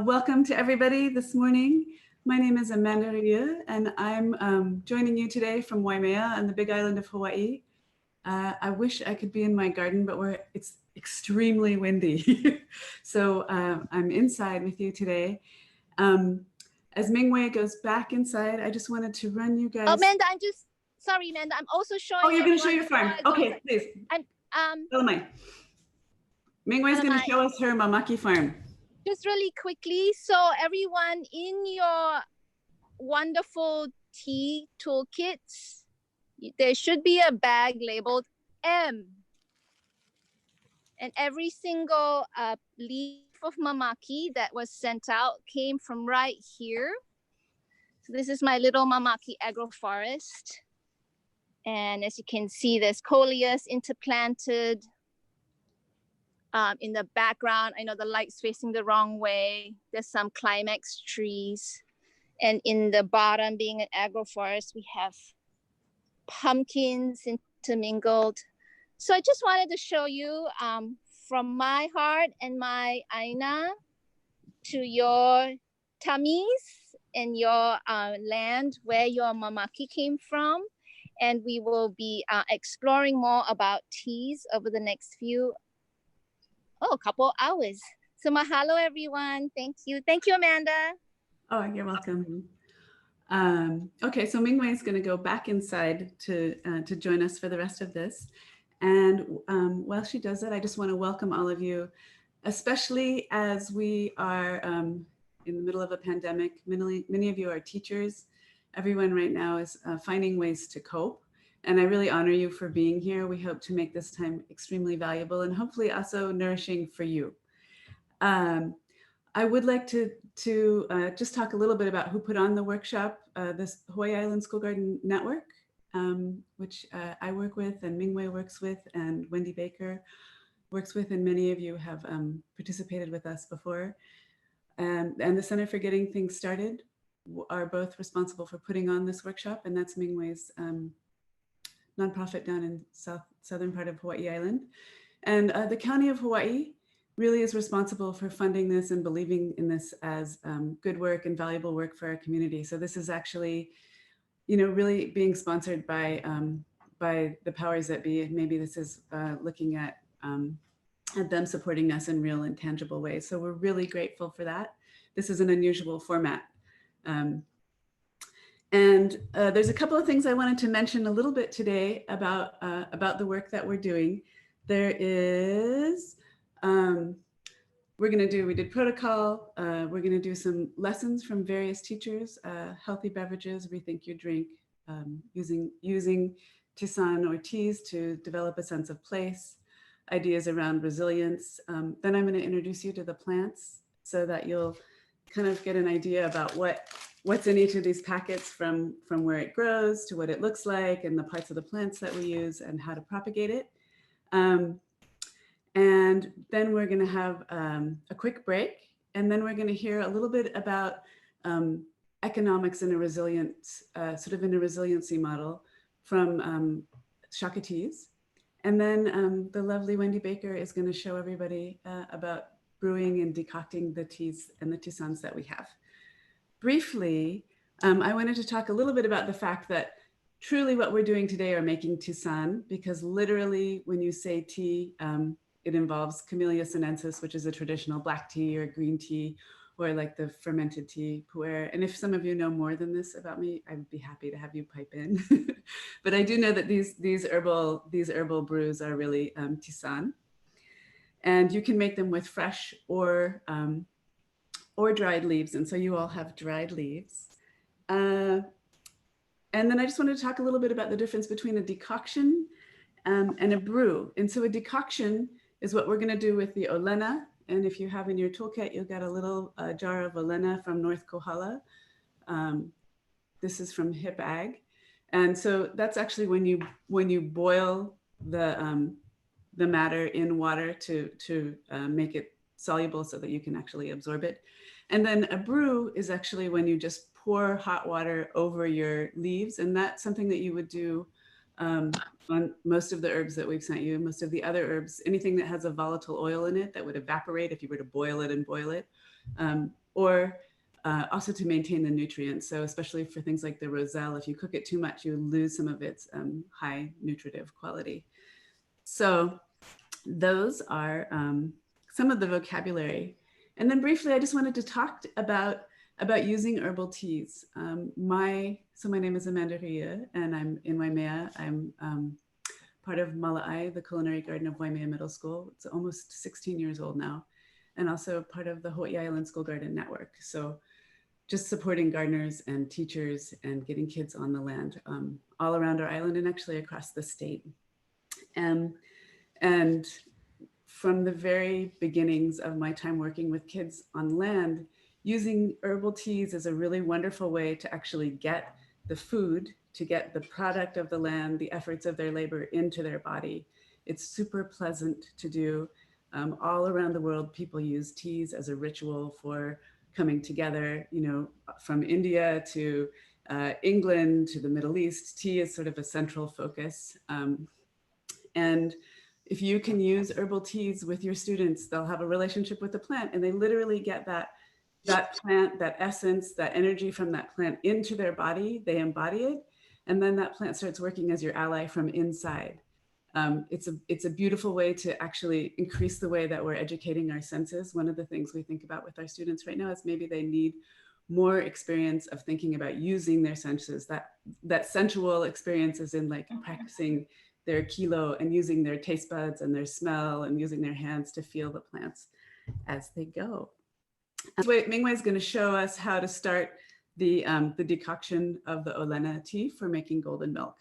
Welcome to everybody this morning. My name is Amanda Ryu, and I'm joining you today from Waimea on the Big Island of Hawaii. I wish I could be in my garden, but it's extremely windy. So I'm inside with you today. As Mingwei goes back inside, I just wanted to run you guys. Oh, Amanda, sorry, Amanda, I'm also showing. Oh, you're going to show your farm. Okay, please. Mingwei's going to show us her Mamaki farm. Just really quickly, so everyone, in your wonderful tea toolkits, there should be a bag labeled M. And every single leaf of Mamaki that was sent out came from right here. So this is my little Mamaki agroforest. And as you can see, there's coleus interplanted. In the background, I know the light's facing the wrong way. There's some climax trees. And in the bottom, being an agroforest, we have pumpkins intermingled. So I just wanted to show you from my heart and my aina to your tummies and your land where your Mamaki came from. And we will be exploring more about teas over the next a couple hours. So mahalo, everyone. Thank you. Thank you, Amanda. Oh, you're welcome. Okay, so Mingwei is going to go back inside to join us for the rest of this. And while she does that, I just want to welcome all of you, especially as we are in the middle of a pandemic. Many of you are teachers. Everyone right now is finding ways to cope. And I really honor you for being here. We hope to make this time extremely valuable and hopefully also nourishing for you. I would like to just talk a little bit about who put on the workshop, this Hawaii Island School Garden Network, which I work with and Mingwei works with and Wendy Baker works with, and many of you have participated with us before. And the Center for Getting Things Started are both responsible for putting on this workshop, and that's Mingwei's nonprofit down in southern part of Hawaii Island. And the County of Hawaii really is responsible for funding this and believing in this as good work and valuable work for our community. So this is actually, really being sponsored by the powers that be. Maybe this is looking at them supporting us in real and tangible ways. So we're really grateful for that. This is an unusual format. And there's a couple of things I wanted to mention a little bit today about the work that we're doing. There is, we did protocol, we're gonna do some lessons from various teachers, healthy beverages, rethink your drink, using Tisan or teas to develop a sense of place, ideas around resilience. Then I'm gonna introduce you to the plants so that you'll kind of get an idea about what's in each of these packets from where it grows to what it looks like and the parts of the plants that we use and how to propagate it. And then we're going to have a quick break, and then we're going to hear a little bit about economics in a resiliency model from Shaka Teas. And then the lovely Wendy Baker is going to show everybody about brewing and decocting the teas and the tisans that we have. Briefly, I wanted to talk a little bit about the fact that truly what we're doing today are making tisan, because literally when you say tea, it involves Camellia sinensis, which is a traditional black tea or green tea, or like the fermented tea pu'er. And if some of you know more than this about me, I'd be happy to have you pipe in. But I do know that these herbal brews are really tisane, and you can make them with fresh or dried leaves. And so you all have dried leaves. And then I just wanted to talk a little bit about the difference between a decoction and a brew. And so a decoction is what we're going to do with the Olena. And if you have in your toolkit, you'll get a little jar of Olena from North Kohala. This is from Hip Ag. And so that's actually when you boil the matter in water to make it soluble so that you can actually absorb it. And then a brew is actually when you just pour hot water over your leaves. And that's something that you would do on most of the herbs that we've sent you, most of the other herbs, anything that has a volatile oil in it that would evaporate if you were to boil it and boil it, or also to maintain the nutrients. So especially for things like the roselle, if you cook it too much, you lose some of its high nutritive quality. So those are some of the vocabulary. And then briefly, I just wanted to talk about using herbal teas. My name is Amanda Ria, and I'm in Waimea. I'm part of Mala'ai, the Culinary Garden of Waimea Middle School. It's almost 16 years old now, and also part of the Hawaii Island School Garden Network. So just supporting gardeners and teachers and getting kids on the land all around our island and actually across the state. And from the very beginnings of my time working with kids on land, using herbal teas is a really wonderful way to actually get the food, to get the product of the land, the efforts of their labor into their body. It's super pleasant to do. All around the world, people use teas as a ritual for coming together, you know, from India to England to the Middle East. Tea is sort of a central focus. And if you can use herbal teas with your students, they'll have a relationship with the plant, and they literally get that plant, that essence, that energy from that plant into their body. They embody it, and then that plant starts working as your ally from inside. It's a beautiful way to actually increase the way that we're educating our senses. One of the things we think about with our students right now is maybe they need more experience of thinking about using their senses. That sensual experience is in like practicing their kilo and using their taste buds and their smell and using their hands to feel the plants as they go. Mingwei is going to show us how to start the decoction of the Olena tea for making golden milk.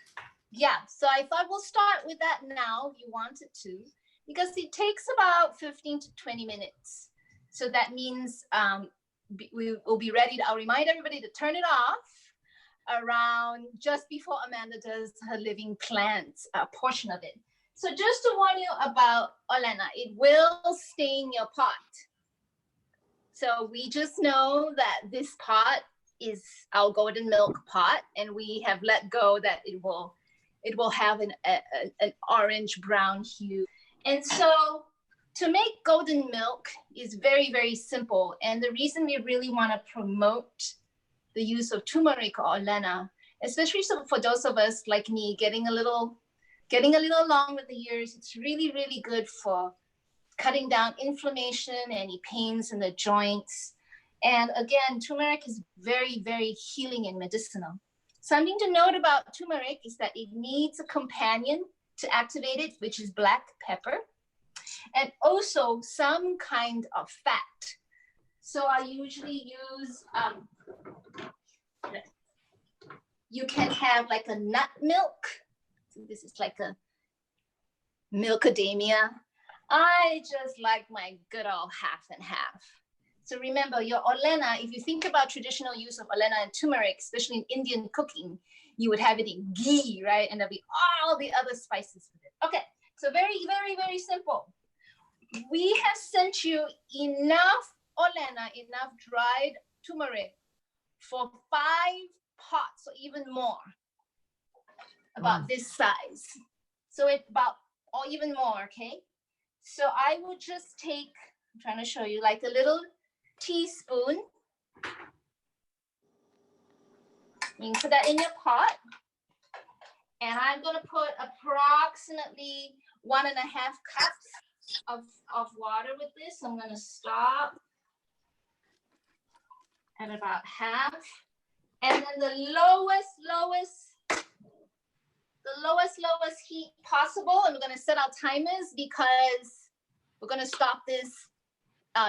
Yeah, so I thought we'll start with that now if you wanted to, because it takes about 15 to 20 minutes. So that means we will be ready. I'll remind everybody to turn it off around just before Amanda does her living plants portion of it. So just to warn you about Olena, it will stain your pot. So we just know that this pot is our golden milk pot, and we have let go that it will have an orange brown hue. And so to make golden milk is very, very simple. And the reason we really want to promote the use of turmeric or Olena, especially for those of us like me getting a little along with the years, it's really, really good for cutting down inflammation, any pains in the joints. And again, turmeric is very, very healing and medicinal. Something to note about turmeric is that it needs a companion to activate it, which is black pepper, and also some kind of fat. So I usually use, you can have like a nut milk. So this is like a milkademia. I just like my good old half and half. So remember your Olena, if you think about traditional use of Olena and turmeric, especially in Indian cooking, you would have it in ghee, right? And there'll be all the other spices with it. Okay, so very, very, very simple. We have sent you enough Olena, enough dried turmeric for 5 pots or even more, about this size. So it's about, or even more, okay? So I would just take, I'm trying to show you, like a little teaspoon. You can put that in your pot. And I'm gonna put approximately 1.5 cups of water with this. I'm gonna stop. at about half. And then the lowest heat possible. And we're gonna set our timers because we're gonna stop this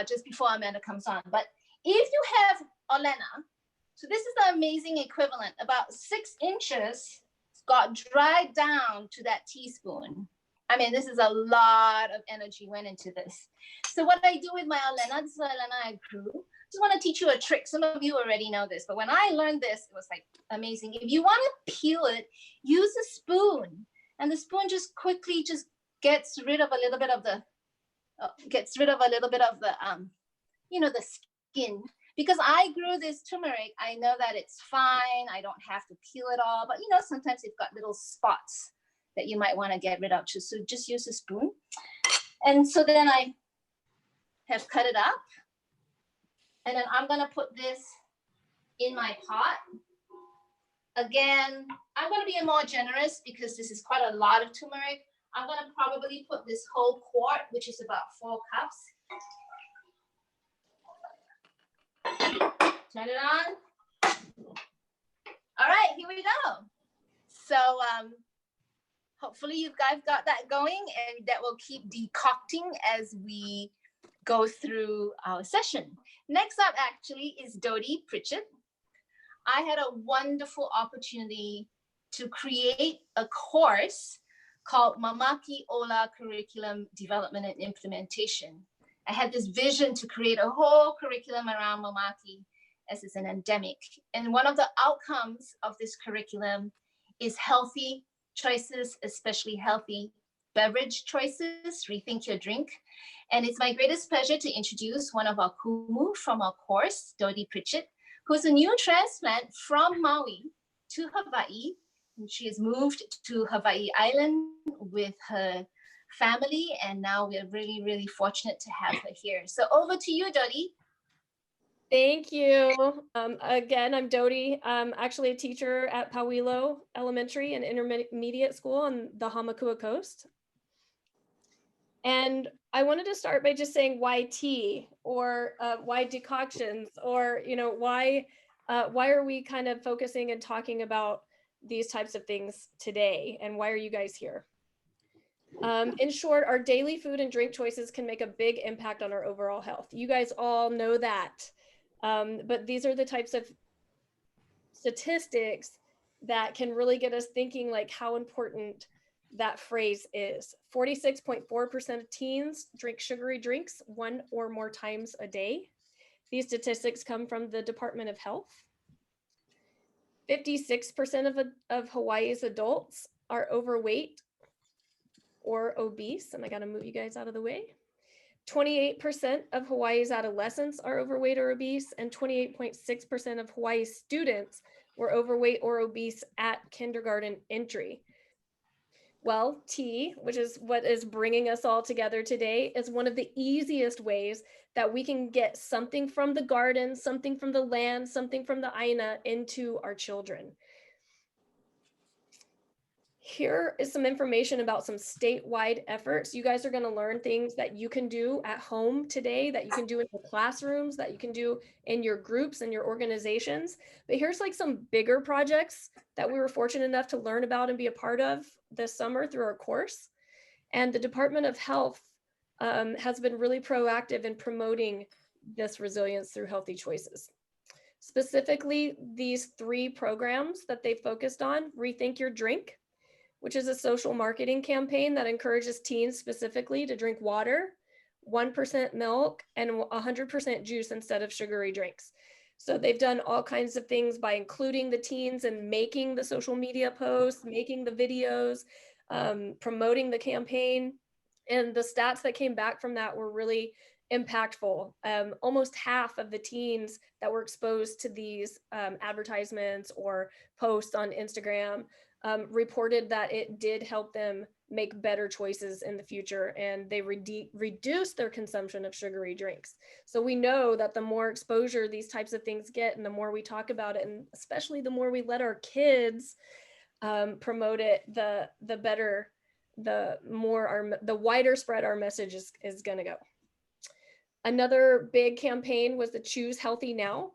just before Amanda comes on. But if you have Olena, so this is the amazing equivalent, about 6 inches got dried down to that teaspoon. I mean, this is a lot of energy went into this. So what I do with my Olena, this is Olena I grew. Just want to teach you a trick. Some of you already know this, but when I learned this, it was like amazing. If you want to peel it, use a spoon, and the spoon just quickly just gets rid of a little bit of the, you know, the skin. Because I grew this turmeric, I know that it's fine. I don't have to peel it all, but you know, sometimes it's got little spots that you might want to get rid of too. So just use a spoon. And so then I have cut it up. And then I'm gonna put this in my pot. Again, I'm gonna be more generous because this is quite a lot of turmeric. I'm gonna probably put this whole quart, which is about 4 cups. Turn it on. All right, here we go. So hopefully you guys got that going, and that will keep decocting as we go through our session. Next up actually is Dodie Pritchett. I had a wonderful opportunity to create a course called Mamaki Ola Curriculum Development and Implementation. I had this vision to create a whole curriculum around Mamaki as it's an endemic. And one of the outcomes of this curriculum is healthy choices, especially healthy beverage choices, rethink your drink. And it's my greatest pleasure to introduce one of our kumu from our course, Dodie Pritchett, who's a new transplant from Maui to Hawaii. And she has moved to Hawaii Island with her family, and now we're really, really fortunate to have her here. So over to you, Dodie. Thank you. Again, I'm Dodie. I'm actually a teacher at Pauilo Elementary and Intermediate School on the Hamakua Coast. And I wanted to start by just saying why tea, or why decoctions, or you know, why are we kind of focusing and talking about these types of things today, and why are you guys here? In short, our daily food and drink choices can make a big impact on our overall health. You guys all know that. But these are the types of statistics that can really get us thinking like how important that phrase is. 46.4% of teens drink sugary drinks 1 or more times a day. These statistics come from the Department of Health. 56% of Hawaii's adults are overweight or obese, and I gotta move you guys out of the way. 28% of Hawaii's adolescents are overweight or obese, and 28.6% of Hawaii's students were overweight or obese at kindergarten entry. Well, tea, which is what is bringing us all together today, is one of the easiest ways that we can get something from the garden, something from the land, something from the aina into our children. Here is some information about some statewide efforts. You guys are going to learn things that you can do at home today, that you can do in the classrooms, that you can do in your groups and your organizations. But here's like some bigger projects that we were fortunate enough to learn about and be a part of this summer through our course. And the Department of Health has been really proactive in promoting this resilience through healthy choices. Specifically, these 3 programs that they focused on: Rethink Your Drink, which is a social marketing campaign that encourages teens specifically to drink water, 1% milk, and 100% juice instead of sugary drinks. So they've done all kinds of things by including the teens and making the social media posts, making the videos, promoting the campaign. And the stats that came back from that were really impactful. Almost half of the teens that were exposed to these advertisements or posts on Instagram reported that it did help them make better choices in the future, and they reduced their consumption of sugary drinks. So we know that the more exposure these types of things get, and the more we talk about it, and especially the more we let our kids promote it, the better, the wider spread our message is going to go. Another big campaign was the Choose Healthy Now.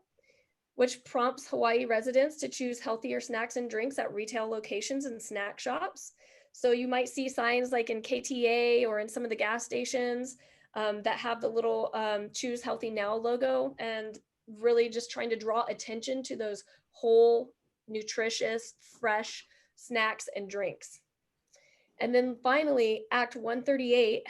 which prompts Hawaii residents to choose healthier snacks and drinks at retail locations and snack shops. So you might see signs like in KTA or in some of the gas stations that have the little Choose Healthy Now logo, and really just trying to draw attention to those whole, nutritious, fresh snacks and drinks. And then finally, Act 138,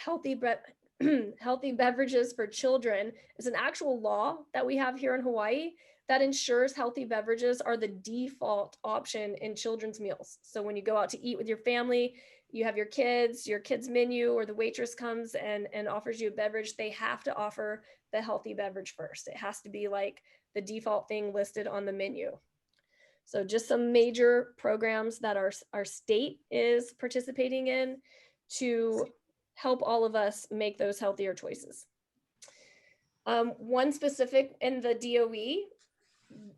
Healthy Beverages for Children, is an actual law that we have here in Hawaii that ensures healthy beverages are the default option in children's meals. So when you go out to eat with your family, you have your kids menu, or the waitress comes and offers you a beverage, they have to offer the healthy beverage first. It has to be like the default thing listed on the menu. So just some major programs that our state is participating in to help all of us make those healthier choices. One specific in the DOE,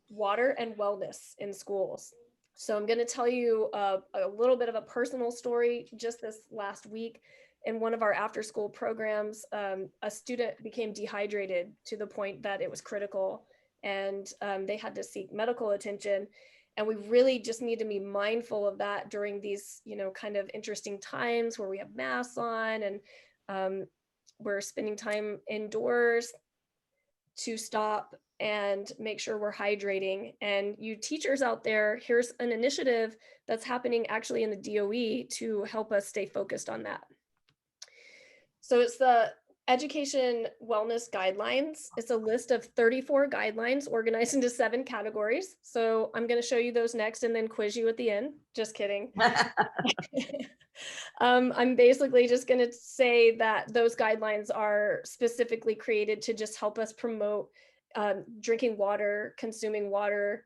water and wellness in schools. So I'm going to tell you a little bit of a personal story. Just this last week in one of our after school programs, a student became dehydrated to the point that it was critical, and they had to seek medical attention. And we really just need to be mindful of that during these, kind of interesting times where we have masks on and we're spending time indoors, to stop and make sure we're hydrating. And you teachers out there, here's an initiative that's happening actually in the DOE to help us stay focused on that. So it's the Education Wellness Guidelines. It's a list of 34 guidelines organized into 7 categories. So I'm going to show you those next and then quiz you at the end. Just kidding. I'm basically just going to say that those guidelines are specifically created to just help us promote drinking water, consuming water,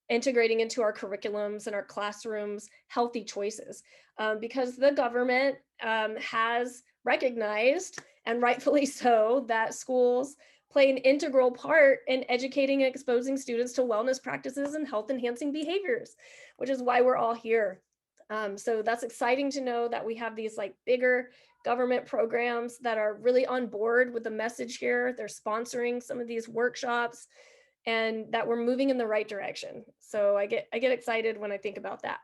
integrating into our curriculums and our classrooms healthy choices, because the government has recognized, and rightfully so, that schools play an integral part in educating and exposing students to wellness practices and health enhancing behaviors, which is why we're all here. So that's exciting to know that we have these like bigger government programs that are really on board with the message here. They're sponsoring some of these workshops and that we're moving in the right direction. So I get excited when I think about that.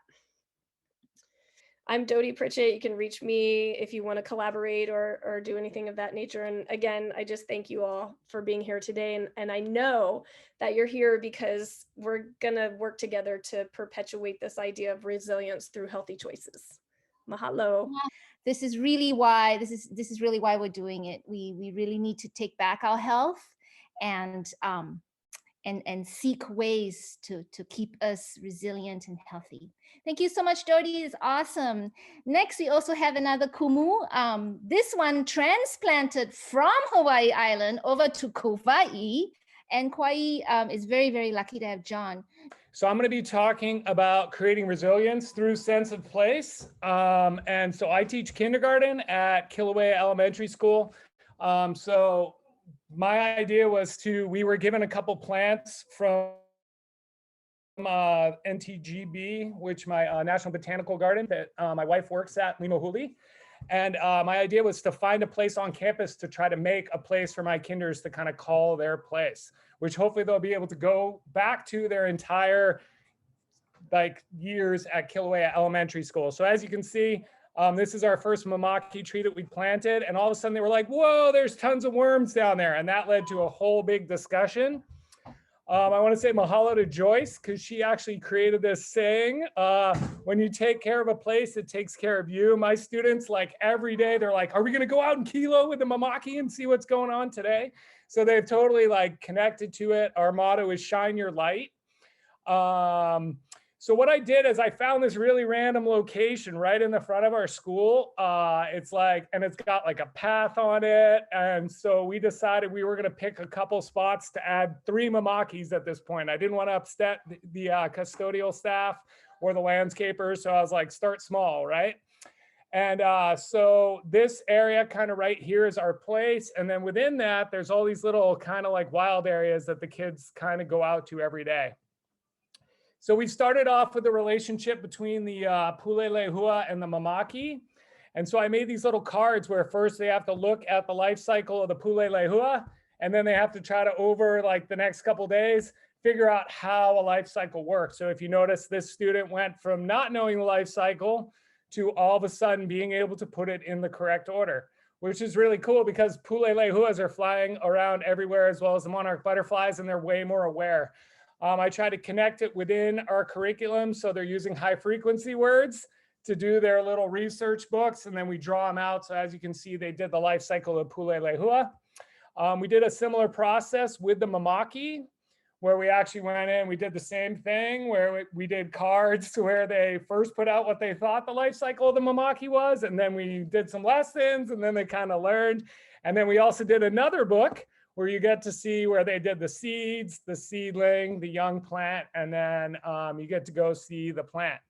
I'm Dodie Pritchett. You can reach me if you want to collaborate or do anything of that nature. And again, I just thank you all for being here today. And I know that you're here because we're going to work together to perpetuate this idea of resilience through healthy choices. Mahalo. This is really why we're doing it. We really need to take back our health and seek ways to keep us resilient and healthy. Thank you so much, Dodie. It's awesome. Next, we also have another kumu. This one transplanted from Hawaii Island over to Kauai. And Kauai is very, very lucky to have John. So I'm going to be talking about creating resilience through sense of place. And so I teach kindergarten at Kilauea Elementary School. So my idea was we were given a couple plants from NTGB, which my National Botanical Garden that my wife works at, Limahuli. And my idea was to find a place on campus to try to make a place for my kinders to kind of call their place, which hopefully they'll be able to go back to their entire years at Kilauea Elementary School. So as you can see, this is our first mamaki tree that we planted, and all of a sudden they were like, whoa, there's tons of worms down there. And that led to a whole big discussion. I want to say mahalo to Joyce, because she actually created this saying, when you take care of a place, it takes care of you. My students, every day, they're like, are we going to go out in Kilo with the mamaki and see what's going on today? So they've totally connected to it. Our motto is shine your light. So what I did is I found this really random location right in the front of our school. And it's got a path on it. And so we decided we were going to pick a couple spots to add 3 mamakis at this point. I didn't want to upset the custodial staff or the landscapers. So I was like, start small, right? And so this area kind of right here is our place. And then within that, there's all these little kind of wild areas that the kids kind of go out to every day. So we started off with the relationship between the Pule Lehua and the mamaki. And so I made these little cards where first they have to look at the life cycle of the Pule Lehua, And then they have to try to, over like the next couple days, figure out how a life cycle works. So if you notice, this student went from not knowing the life cycle to all of a sudden being able to put it in the correct order, which is really cool because Pule lehuas are flying around everywhere, as well as the monarch butterflies, and they're way more aware. I try to connect it within our curriculum. So they're using high frequency words to do their little research books, and then we draw them out. So as you can see, they did the life cycle of Pule lehua. We did a similar process with the mamaki, where we actually went in, we did the same thing, where we did cards to where they first put out what they thought the life cycle of the mamaki was, and then we did some lessons, and then they kind of learned. And then we also did another book where you get to see where they did the seeds, the seedling, the young plant, and then you get to go see the plant.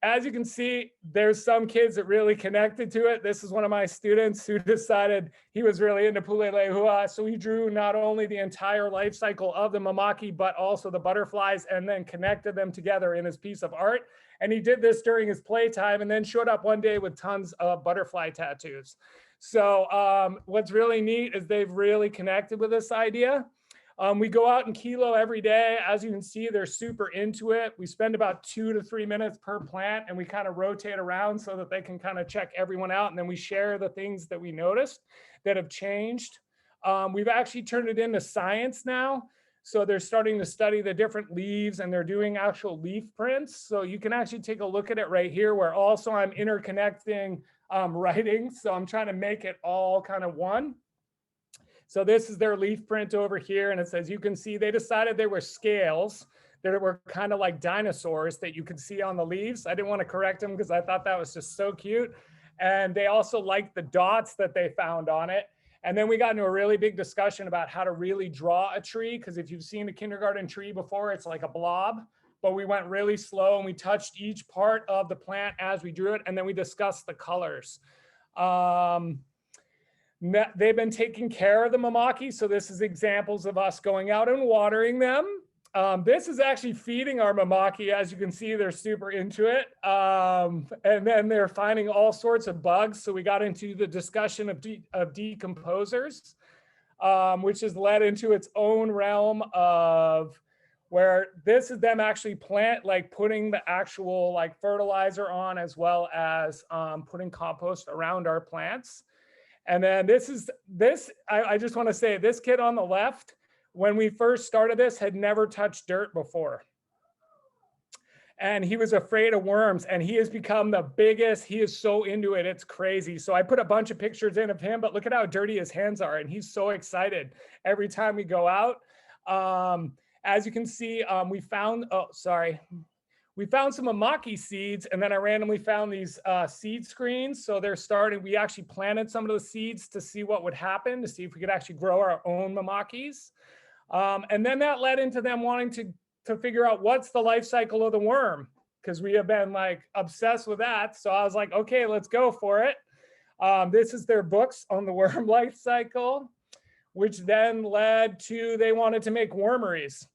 As you can see, there's some kids that really connected to it. This is one of my students who decided he was really into Pule lehua. So he drew not only the entire life cycle of the mamaki, but also the butterflies, and then connected them together in his piece of art. And he did this during his playtime, and then showed up one day with tons of butterfly tattoos. So what's really neat is they've really connected with this idea. We go out in Kilo every day. As you can see, they're super into it. We spend about 2 to 3 minutes per plant, and we kind of rotate around so that they can kind of check everyone out. And then we share the things that we noticed that have changed. We've actually turned it into science now. So they're starting to study the different leaves, and they're doing actual leaf prints. So you can actually take a look at it right here, where also I'm interconnecting writing. So I'm trying to make it all kind of one. So this is their leaf print over here. And it says, you can see they decided they were scales that were kind of like dinosaurs that you could see on the leaves. I didn't want to correct them because I thought that was just so cute. And they also liked the dots that they found on it. And then we got into a really big discussion about how to really draw a tree. Because if you've seen a kindergarten tree before, it's like a blob. But we went really slow, and we touched each part of the plant as we drew it. And then we discussed the colors. They've been taking care of the mamaki. So this is examples of us going out and watering them. This is actually feeding our mamaki. As you can see, they're super into it. And then they're finding all sorts of bugs. So we got into the discussion of decomposers, which has led into its own realm of where this is them actually putting the actual like fertilizer on, as well as putting compost around our plants. And then I just want to say, this kid on the left, when we first started this, had never touched dirt before. And he was afraid of worms, and he has become the biggest. He is so into it. It's crazy. So I put a bunch of pictures in of him, but look at how dirty his hands are. And he's so excited every time we go out. As you can see, we found some mamaki seeds, and then I randomly found these seed screens. So we actually planted some of those seeds to see what would happen, to see if we could actually grow our own mamakis. And then that led into them wanting to figure out what's the life cycle of the worm, because we have been like obsessed with that. So I was like, okay, let's go for it. This is their books on the worm life cycle, which then led to, they wanted to make wormeries.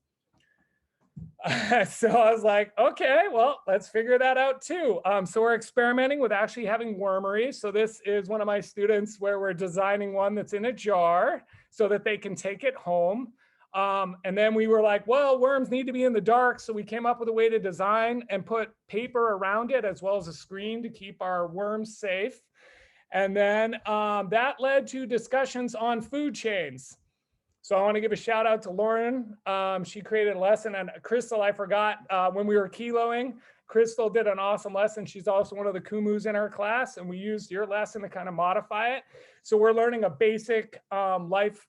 So I was like, okay, well, let's figure that out too. So we're experimenting with actually having wormeries. So this is one of my students where we're designing one that's in a jar so that they can take it home. And then we were like, well, worms need to be in the dark. So we came up with a way to design and put paper around it, as well as a screen to keep our worms safe. And then that led to discussions on food chains. So I want to give a shout out to Lauren. She created a lesson, and Crystal, I forgot when we were kiloing, Crystal did an awesome lesson. She's also one of the Kumus in our class, and we used your lesson to kind of modify it. So we're learning a basic life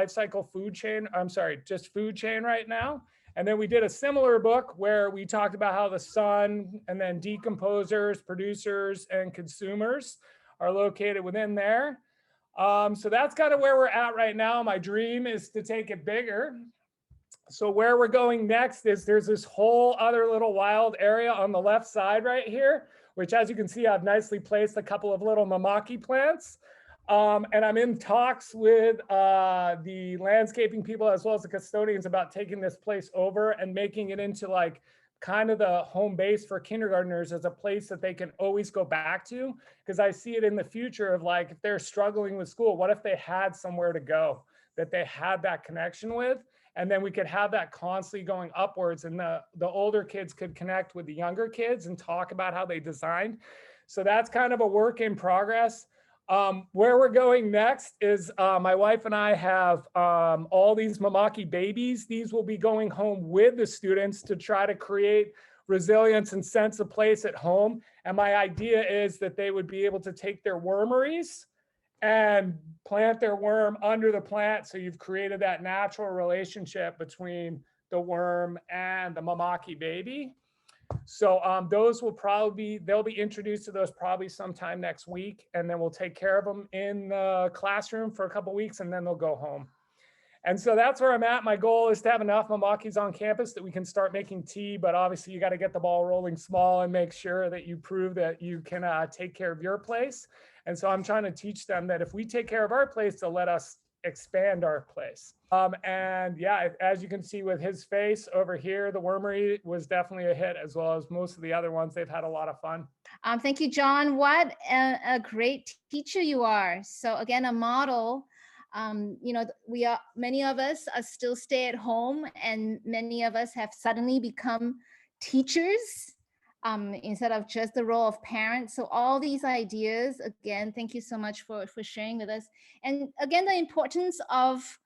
cycle food chain. I'm sorry, just food chain right now. And then we did a similar book where we talked about how the sun, and then decomposers, producers, and consumers are located within there. So that's kind of where we're at right now. My dream is to take it bigger. So where we're going next is there's this whole other little wild area on the left side right here, which, as you can see, I've nicely placed a couple of little mamaki plants. And I'm in talks with the landscaping people, as well as the custodians, about taking this place over and making it into like kind of the home base for kindergartners, as a place that they can always go back to. Because I see it in the future of like, if they're struggling with school, what if they had somewhere to go? that they had that connection with. And then we could have that constantly going upwards, and the older kids could connect with the younger kids and talk about how they designed. So that's kind of a work in progress. Where we're going next is my wife and I have all these Mamaki babies. These will be going home with the students to try to create resilience and sense of place at home. And my idea is that they would be able to take their wormeries and plant their worm under the plant. So you've created that natural relationship between the worm and the Mamaki baby. So those will probably they'll be introduced to those probably sometime next week, and then we'll take care of them in the classroom for a couple of weeks, and then they'll go home. And so that's where I'm at. My goal is to have enough Mamakis on campus that we can start making tea, but obviously you got to get the ball rolling small and make sure that you prove that you can take care of your place. And so I'm trying to teach them that if we take care of our place, they'll let us expand our place. And yeah, as you can see with his face over here, the wormery was definitely a hit, as well as most of the other ones. They've had a lot of fun. Thank you, John. What a great teacher you are. So again, a model. You know, many of us are still stay at home, and many of us have suddenly become teachers instead of just the role of parents. So all these ideas, again, thank you so much for sharing with us. And again, the importance of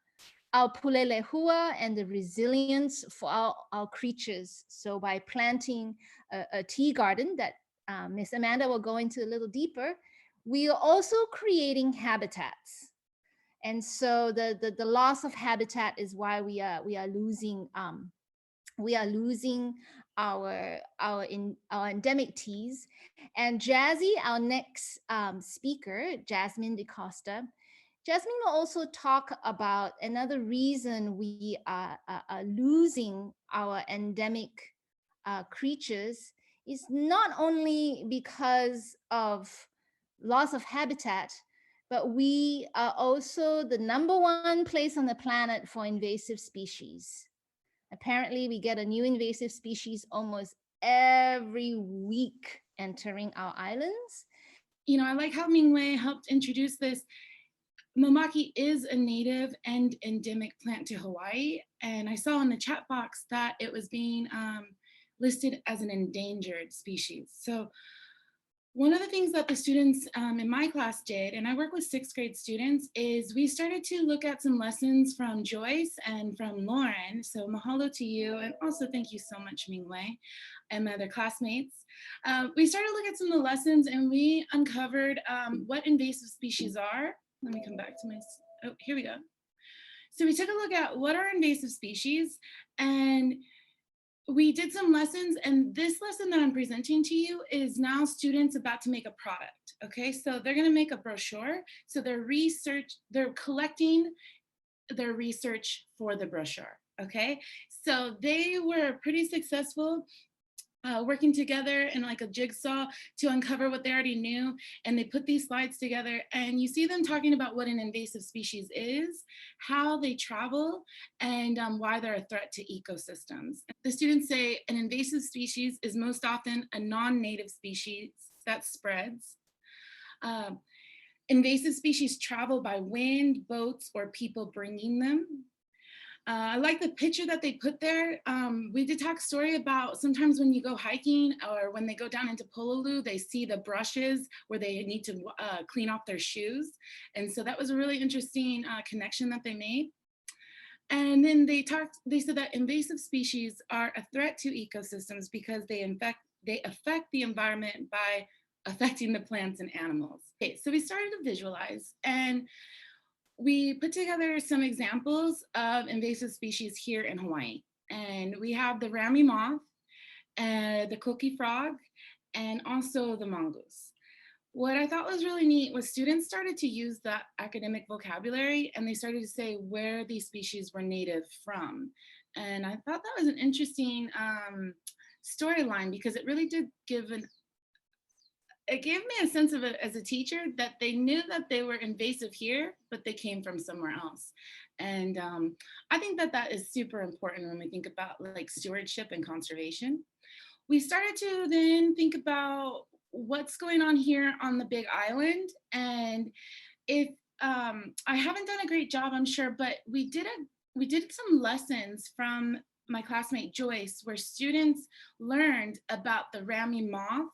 our pulelehua and the resilience for our creatures. So by planting a tea garden that Miss Amanda will go into a little deeper, we are also creating habitats. And so the loss of habitat is why we are losing our endemic teas. And Jazzy, our next speaker, Jasmine DaCosta, Jasmine will also talk about another reason we are losing our endemic creatures is not only because of loss of habitat, but we are also the #1 place on the planet for invasive species. Apparently, we get a new invasive species almost every week entering our islands. You know, I like how Mingwei helped introduce this. Mamaki is a native and endemic plant to Hawaii. And I saw in the chat box that it was being listed as an endangered species. So one of the things that the students in my class did, and I work with 6th grade students, is we started to look at some lessons from Joyce and from Lauren. So mahalo to you, and also thank you so much, Mingwei, and my other classmates. We started to look at some of the lessons, and we uncovered what invasive species are. Let me come back to my, oh, here we go. So we took a look at what are invasive species, and we did some lessons, and this lesson that I'm presenting to you is now students about to make a product, okay? So they're gonna make a brochure. So they're collecting their research for the brochure, okay? So they were pretty successful working together in like a jigsaw to uncover what they already knew. And they put these slides together, and you see them talking about what an invasive species is, how they travel, and why they're a threat to ecosystems. The students say an invasive species is most often a non-native species that spreads. Invasive species travel by wind, boats, or people bringing them. I like the picture that they put there. We did talk story about sometimes when you go hiking or when they go down into Pololu, they see the brushes where they need to clean off their shoes. And so that was a really interesting connection that they made. And then they said that invasive species are a threat to ecosystems because they affect the environment by affecting the plants and animals. Okay, so we started to visualize, and we put together some examples of invasive species here in Hawaii. And we have the Rami moth, the coqui frog, and also the mongoose. What I thought was really neat was students started to use that academic vocabulary, and they started to say where these species were native from. And I thought that was an interesting storyline, because it really did it gave me a sense of it as a teacher that they knew that they were invasive here, but they came from somewhere else. And I think that that is super important when we think about like stewardship and conservation. We started to then think about what's going on here on the Big Island, and if I haven't done a great job, I'm sure, but we did some lessons from my classmate Joyce, where students learned about the Rami moth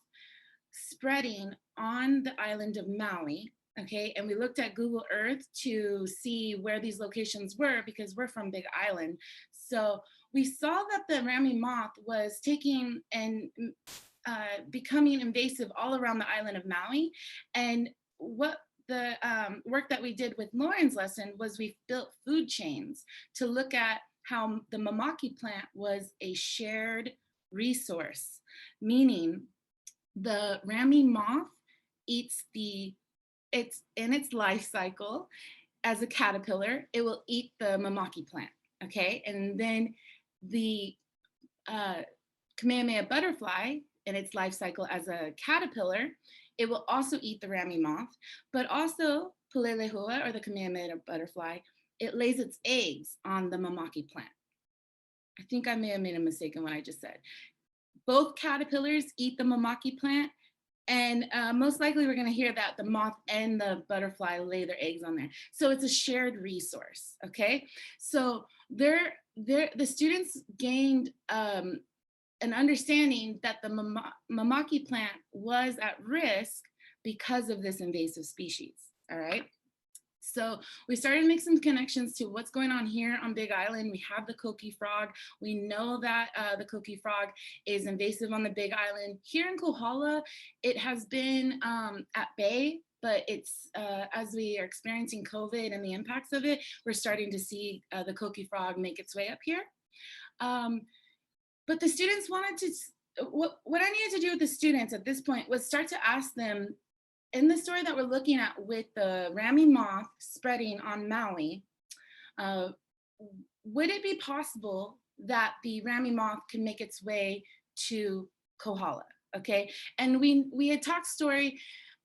spreading on the island of Maui. Okay, and we looked at Google Earth to see where these locations were because we're from Big Island. So we saw that the Rami moth was taking and becoming invasive all around the island of Maui. And what the work that we did with Lauren's lesson was we built food chains to look at how the mamaki plant was a shared resource, meaning the Rami moth eats it's in its life cycle as a caterpillar, it will eat the mamaki plant, okay? And then the Kamehameha butterfly in its life cycle as a caterpillar, it will also eat the Rami moth, but also Pulelehua, or the Kamehameha butterfly, it lays its eggs on the mamaki plant. I think I may have made a mistake in what I just said. Both caterpillars eat the mamaki plant, and most likely we're going to hear that the moth and the butterfly lay their eggs on there. So it's a shared resource, okay? So the students gained an understanding that the mamaki plant was at risk because of this invasive species, all right? So we started to make some connections to what's going on here on Big Island. We have the coqui frog. We know that the coqui frog is invasive on the Big Island. Here in Kohala, it has been at bay, but it's as we are experiencing COVID and the impacts of it, we're starting to see the coqui frog make its way up here. But the students wanted to, what I needed to do with the students at this point was start to ask them, in the story that we're looking at with the Rami moth spreading on Maui, would it be possible that the Rami moth can make its way to Kohala, okay? And we had talked story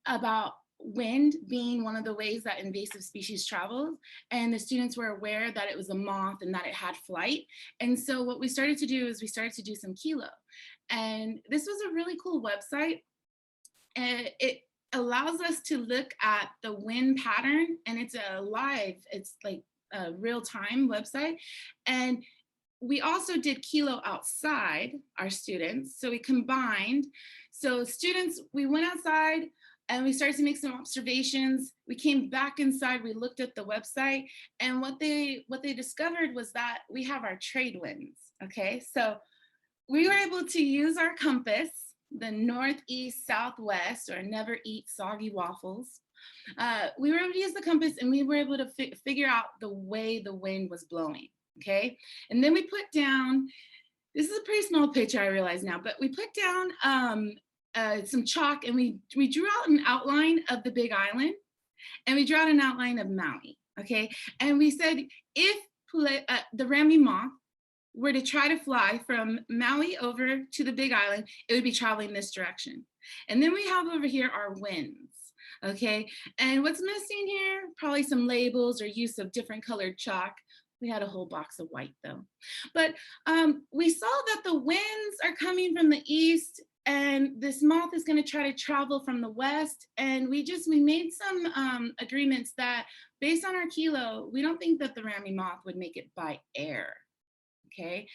about wind being one of the ways that invasive species travels, and the students were aware that it was a moth and that it had flight. And so what we started to do is we started to do some Kilo. And this was a really cool website. And it allows us to look at the wind pattern, and it's it's like a real-time website. And we also did Kilo outside, our students. So we combined. So students, we went outside and we started to make some observations. We came back inside, we looked at the website, and what they discovered was that we have our trade winds, okay? So we were able to use our compass, the northeast, southwest, or never eat soggy waffles. We were able to use the compass, and we were able to figure out the way the wind was blowing, okay? And then we put down, this is a pretty small picture, I realize now, but we put down some chalk, and we drew out an outline of the Big Island, and we drew out an outline of Maui, okay? And we said, if the Rami moth were to try to fly from Maui over to the Big Island, it would be traveling this direction. And then we have over here our winds, okay? And what's missing here? Probably some labels or use of different colored chalk. We had a whole box of white though. But we saw that the winds are coming from the east, and this moth is gonna try to travel from the west. And we made some agreements that based on our Kilo, we don't think that the Rami moth would make it by air. Okay,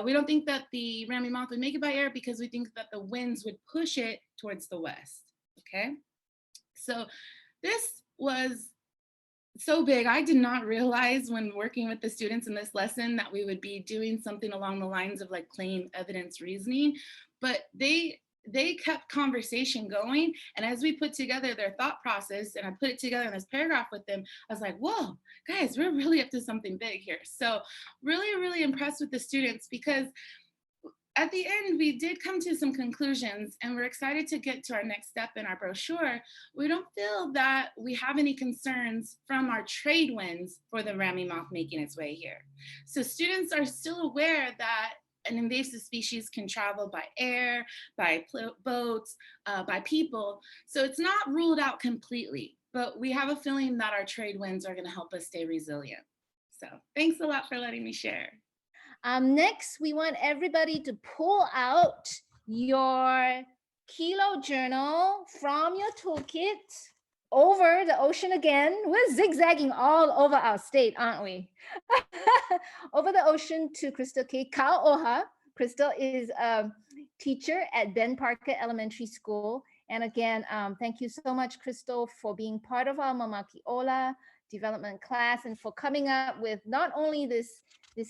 we don't think that the Rami moth would make it by air because we think that the winds would push it towards the west, okay? So this was so big. I did not realize when working with the students in this lesson that we would be doing something along the lines of like claim evidence reasoning, but they kept conversation going. And as we put together their thought process and I put it together in this paragraph with them, I was like, whoa, guys, we're really up to something big here. So really, really impressed with the students, because at the end, we did come to some conclusions, and we're excited to get to our next step in our brochure. We don't feel that we have any concerns from our trade winds for the Rami moth making its way here. So students are still aware that an invasive species can travel by air, by boats, by people. So it's not ruled out completely, but we have a feeling that our trade winds are going to help us stay resilient. So thanks a lot for letting me share. Next, we want everybody to pull out your Kilo journal from your toolkit. over the ocean again. We're zigzagging all over our state, aren't we? Over the ocean to Crystal K. Kauoha. Crystal is a teacher at Ben Parker Elementary School. And again, thank you so much, Crystal, for being part of our Mamaki Ola development class and for coming up with not only this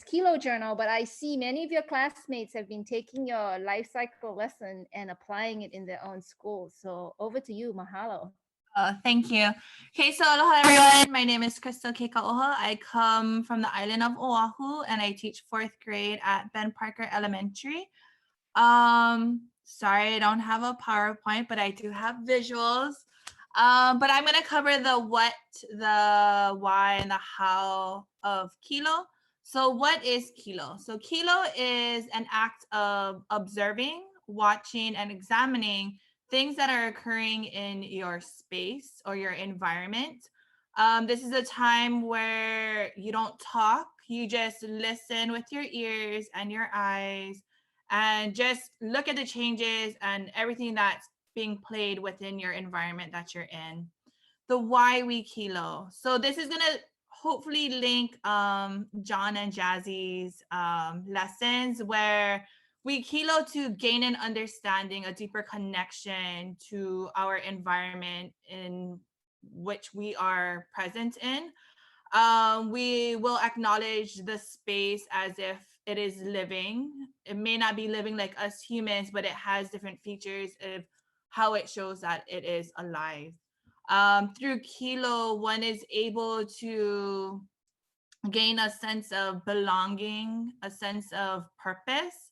Kilo journal, but I see many of your classmates have been taking your life cycle lesson and applying it in their own schools. So over to you, mahalo. Oh, thank you. Okay, so aloha everyone. My name is Crystal Keikaoha. I come from the island of Oahu and I teach 4th grade at Ben Parker Elementary. Sorry, I don't have a PowerPoint, but I do have visuals. But I'm gonna cover the what, the why, and the how of Kilo. So what is Kilo? So Kilo is an act of observing, watching, and examining things that are occurring in your space or your environment. This is a time where you don't talk, you just listen with your ears and your eyes and just look at the changes and everything that's being played within your environment that you're in. The why we Kilo. So this is gonna hopefully link John and Jazzy's lessons where we Kilo to gain an understanding, a deeper connection to our environment in which we are present in. We will acknowledge the space as if it is living. It may not be living like us humans, but it has different features of how it shows that it is alive. Through Kilo, one is able to gain a sense of belonging, a sense of purpose,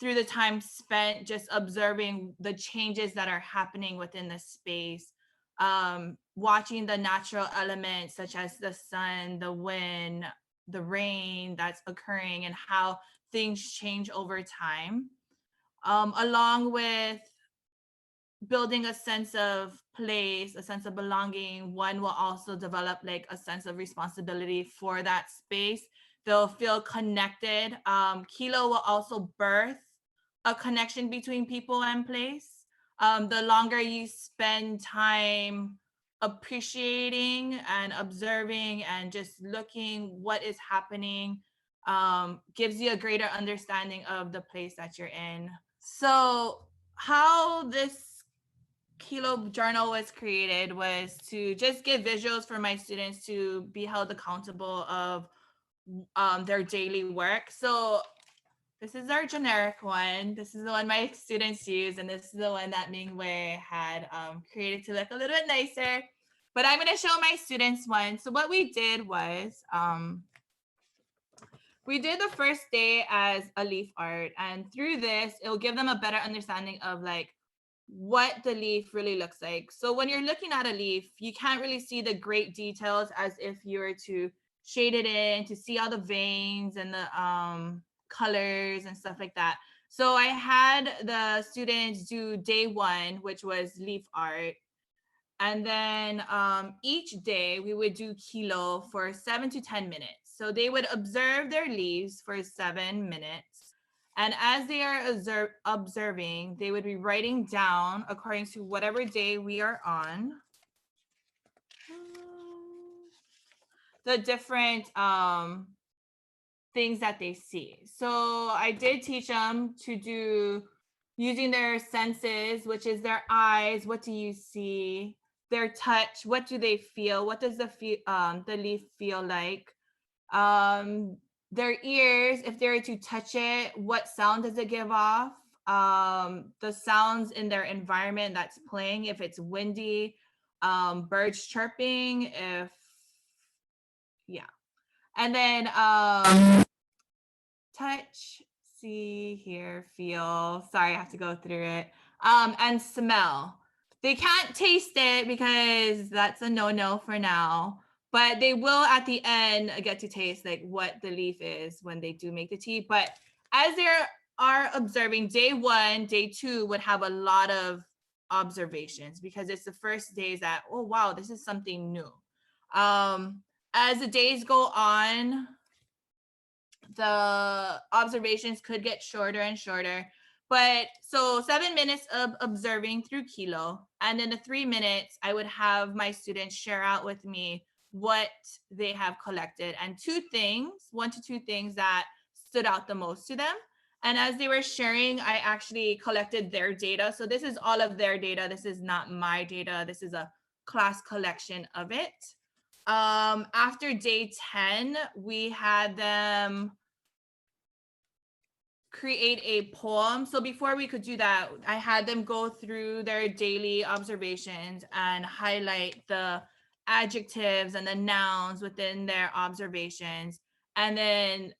through the time spent just observing the changes that are happening within the space, watching the natural elements such as the sun, the wind, the rain that's occurring and how things change over time, along with building a sense of place, a sense of belonging. One will also develop like a sense of responsibility for that space. They'll feel connected. Kilo will also birth a connection between people and place. The longer you spend time appreciating and observing and just looking what is happening, gives you a greater understanding of the place that you're in. So how this Kilo journal was created was to just give visuals for my students to be held accountable of their daily work. So this is our generic one. This is the one my students use, and this is the one that Mingwei had created to look a little bit nicer. But I'm gonna show my students one. So what we did was, we did the first day as a leaf art, and through this, it'll give them a better understanding of like what the leaf really looks like. So when you're looking at a leaf, you can't really see the great details as if you were to shade it in to see all the veins and the colors and stuff like that. So I had the students do day 1, which was leaf art. And then each day we would do Kilo for 7 to 10 minutes. So they would observe their leaves for 7 minutes. And as they are observing, they would be writing down according to whatever day we are on, the different things that they see. So I did teach them to do using their senses, which is their eyes. What do you see? Their touch. What do they feel? What does the leaf feel like? Their ears, if they were to touch it, what sound does it give off? The sounds in their environment that's playing, if it's windy, birds chirping, and then touch, see, hear, feel. Sorry, I have to go through it. And smell. They can't taste it because that's a no-no for now. But they will at the end get to taste like what the leaf is when they do make the tea. But as they are observing, day 1, day 2 would have a lot of observations because it's the first days that, oh, wow, this is something new. As the days go on, the observations could get shorter and shorter. But so 7 minutes of observing through Kilo. And in the 3 minutes, I would have my students share out with me what they have collected and 1 to 2 things that stood out the most to them. And as they were sharing, I actually collected their data. So this is all of their data. This is not my data. This is a class collection of it. After day 10, we had them create a poem. So before we could do that, I had them go through their daily observations and highlight the adjectives and the nouns within their observations. And then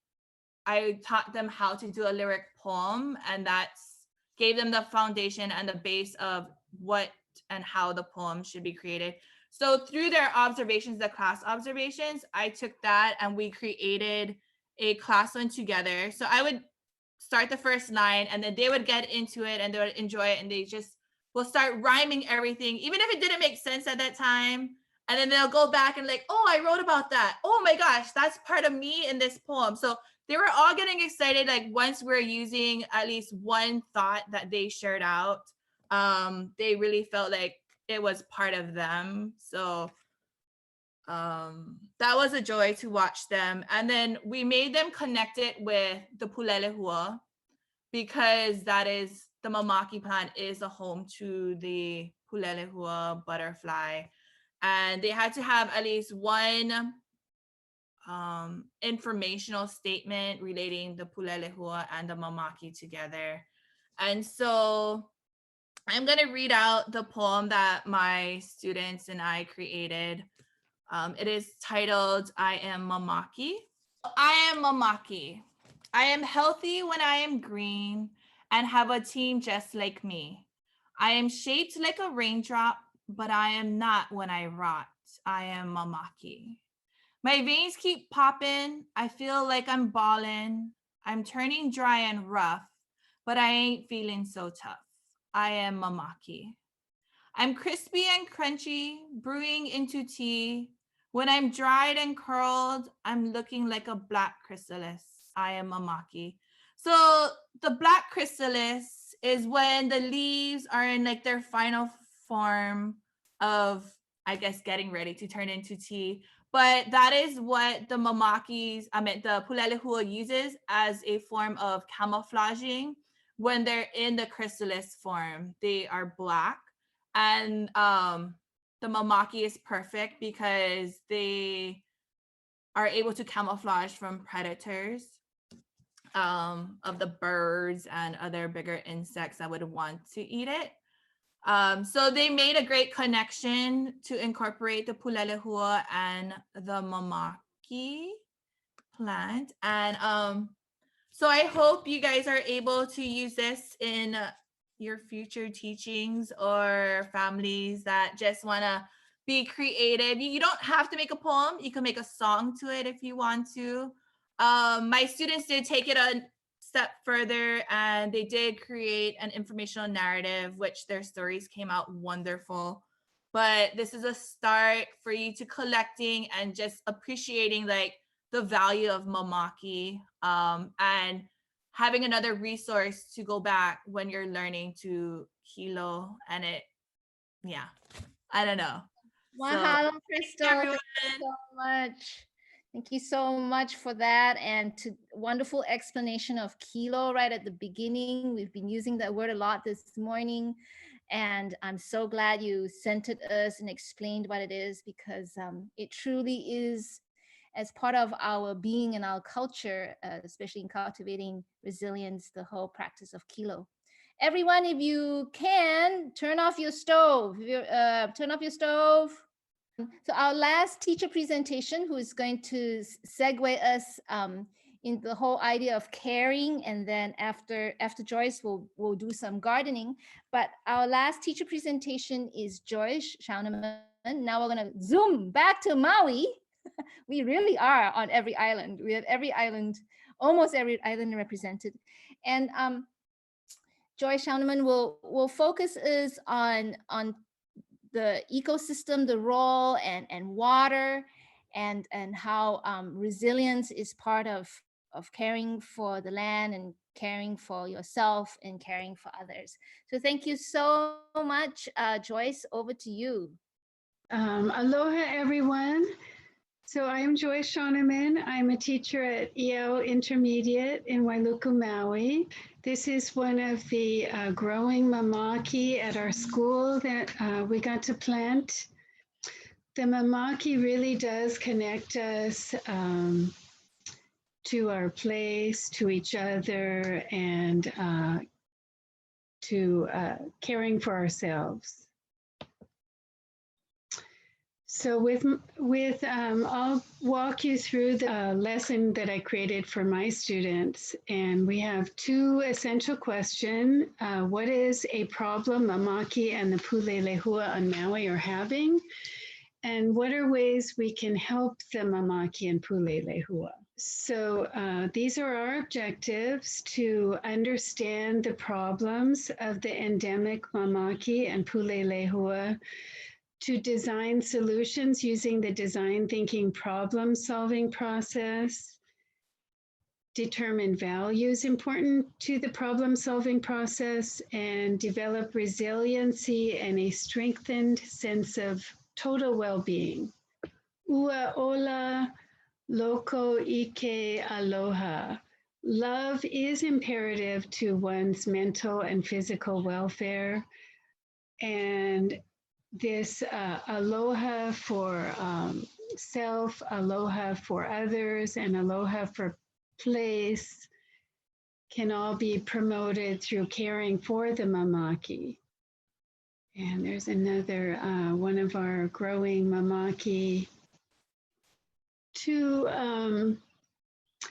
I taught them how to do a lyric poem, and that's gave them the foundation and the base of what and how the poem should be created. So through their observations, the class observations, I took that and we created a class one together. So I would start the first line and then they would get into it and they would enjoy it, and they just will start rhyming everything, even if it didn't make sense at that time. And then they'll go back and like, oh, I wrote about that. Oh my gosh, that's part of me in this poem. So they were all getting excited. Like once we're using at least one thought that they shared out, they really felt like it was part of them. So that was a joy to watch them. And then we made them connect it with the Pulelehua, because that is the mamaki plant is a home to the Pulelehua butterfly. And they had to have at least one informational statement relating the Pulelehua and the mamaki together. And so I'm going to read out the poem that my students and I created. It is titled, I Am Mamaki. I am Mamaki. I am healthy when I am green and have a team just like me. I am shaped like a raindrop, but I am not when I rot. I am Mamaki. My veins keep popping. I feel like I'm ballin'. I'm turning dry and rough, but I ain't feeling so tough. I am Mamaki. I'm crispy and crunchy, brewing into tea. When I'm dried and curled, I'm looking like a black chrysalis. I am Mamaki. So the black chrysalis is when the leaves are in like their final form of, I guess, getting ready to turn into tea. But that is what the mamakis, the Pulelehua uses as a form of camouflaging. When they're in the chrysalis form, they are black. And the mamaki is perfect because they are able to camouflage from predators of the birds and other bigger insects that would want to eat it. So they made a great connection to incorporate the Pulelehua and the mamaki plant. And so I hope you guys are able to use this in your future teachings or families that just want to be creative. You don't have to make a poem. You can make a song to it if you want to. My students did take it a step further and they did create an informational narrative, which their stories came out wonderful. But this is a start for you to collecting and just appreciating like the value of mamaki, and having another resource to go back when you're learning to Kilo. And it, yeah, I don't know. Mahalo, Crystal. Thank everyone. you so much. Thank you so much for that, and to wonderful explanation of Kilo right at the beginning. We've been using that word a lot this morning, and I'm so glad you centered us and explained what it is, because it truly is as part of our being and our culture, especially in cultivating resilience, the whole practice of Kilo. Everyone, if you can, turn off your stove. Turn off your stove. So our last teacher presentation, who is going to segue us in the whole idea of caring, and then after Joyce, we'll do some gardening. But our last teacher presentation is Joyce Schaunemann. Now we're going to zoom back to Maui. We really are on every island. We have every island, almost every island represented. And Joyce Schaunemann will focus us on the ecosystem, the role and water, and how resilience is part of caring for the land and caring for yourself and caring for others. So thank you so much. Joyce, over to you. Aloha, everyone. So I'm Joyce Shoneman. I'm a teacher at EL Intermediate in Wailuku, Maui. This is one of the growing mamaki at our school that we got to plant. The mamaki really does connect us to our place, to each other, and to caring for ourselves. So I'll walk you through the lesson that I created for my students. And we have two essential questions. What is a problem Mamaki and the Pule Lehua on Maui are having? And what are ways we can help the Mamaki and Pule Lehua? So these are our objectives: to understand the problems of the endemic Mamaki and Pule Lehua, to design solutions using the design thinking problem solving process, determine values important to the problem solving process, and develop resiliency and a strengthened sense of total well-being. Ua ola loko ike aloha. Love is imperative to one's mental and physical welfare. And this aloha for self, aloha for others, and aloha for place can all be promoted through caring for the mamaki. And there's another one of our growing mamaki to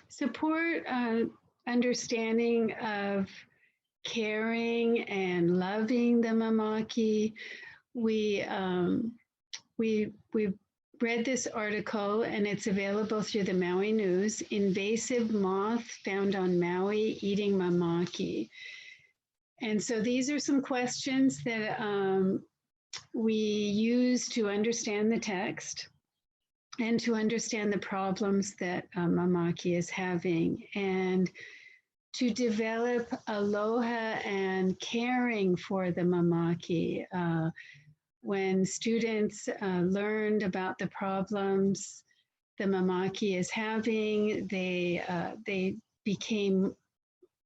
support understanding of caring and loving the mamaki. We read this article, and it's available through the Maui News: invasive moth found on Maui eating mamaki. And so these are some questions that we use to understand the text and to understand the problems that mamaki is having, and to develop aloha and caring for the mamaki. When students learned about the problems the mamaki is having, they became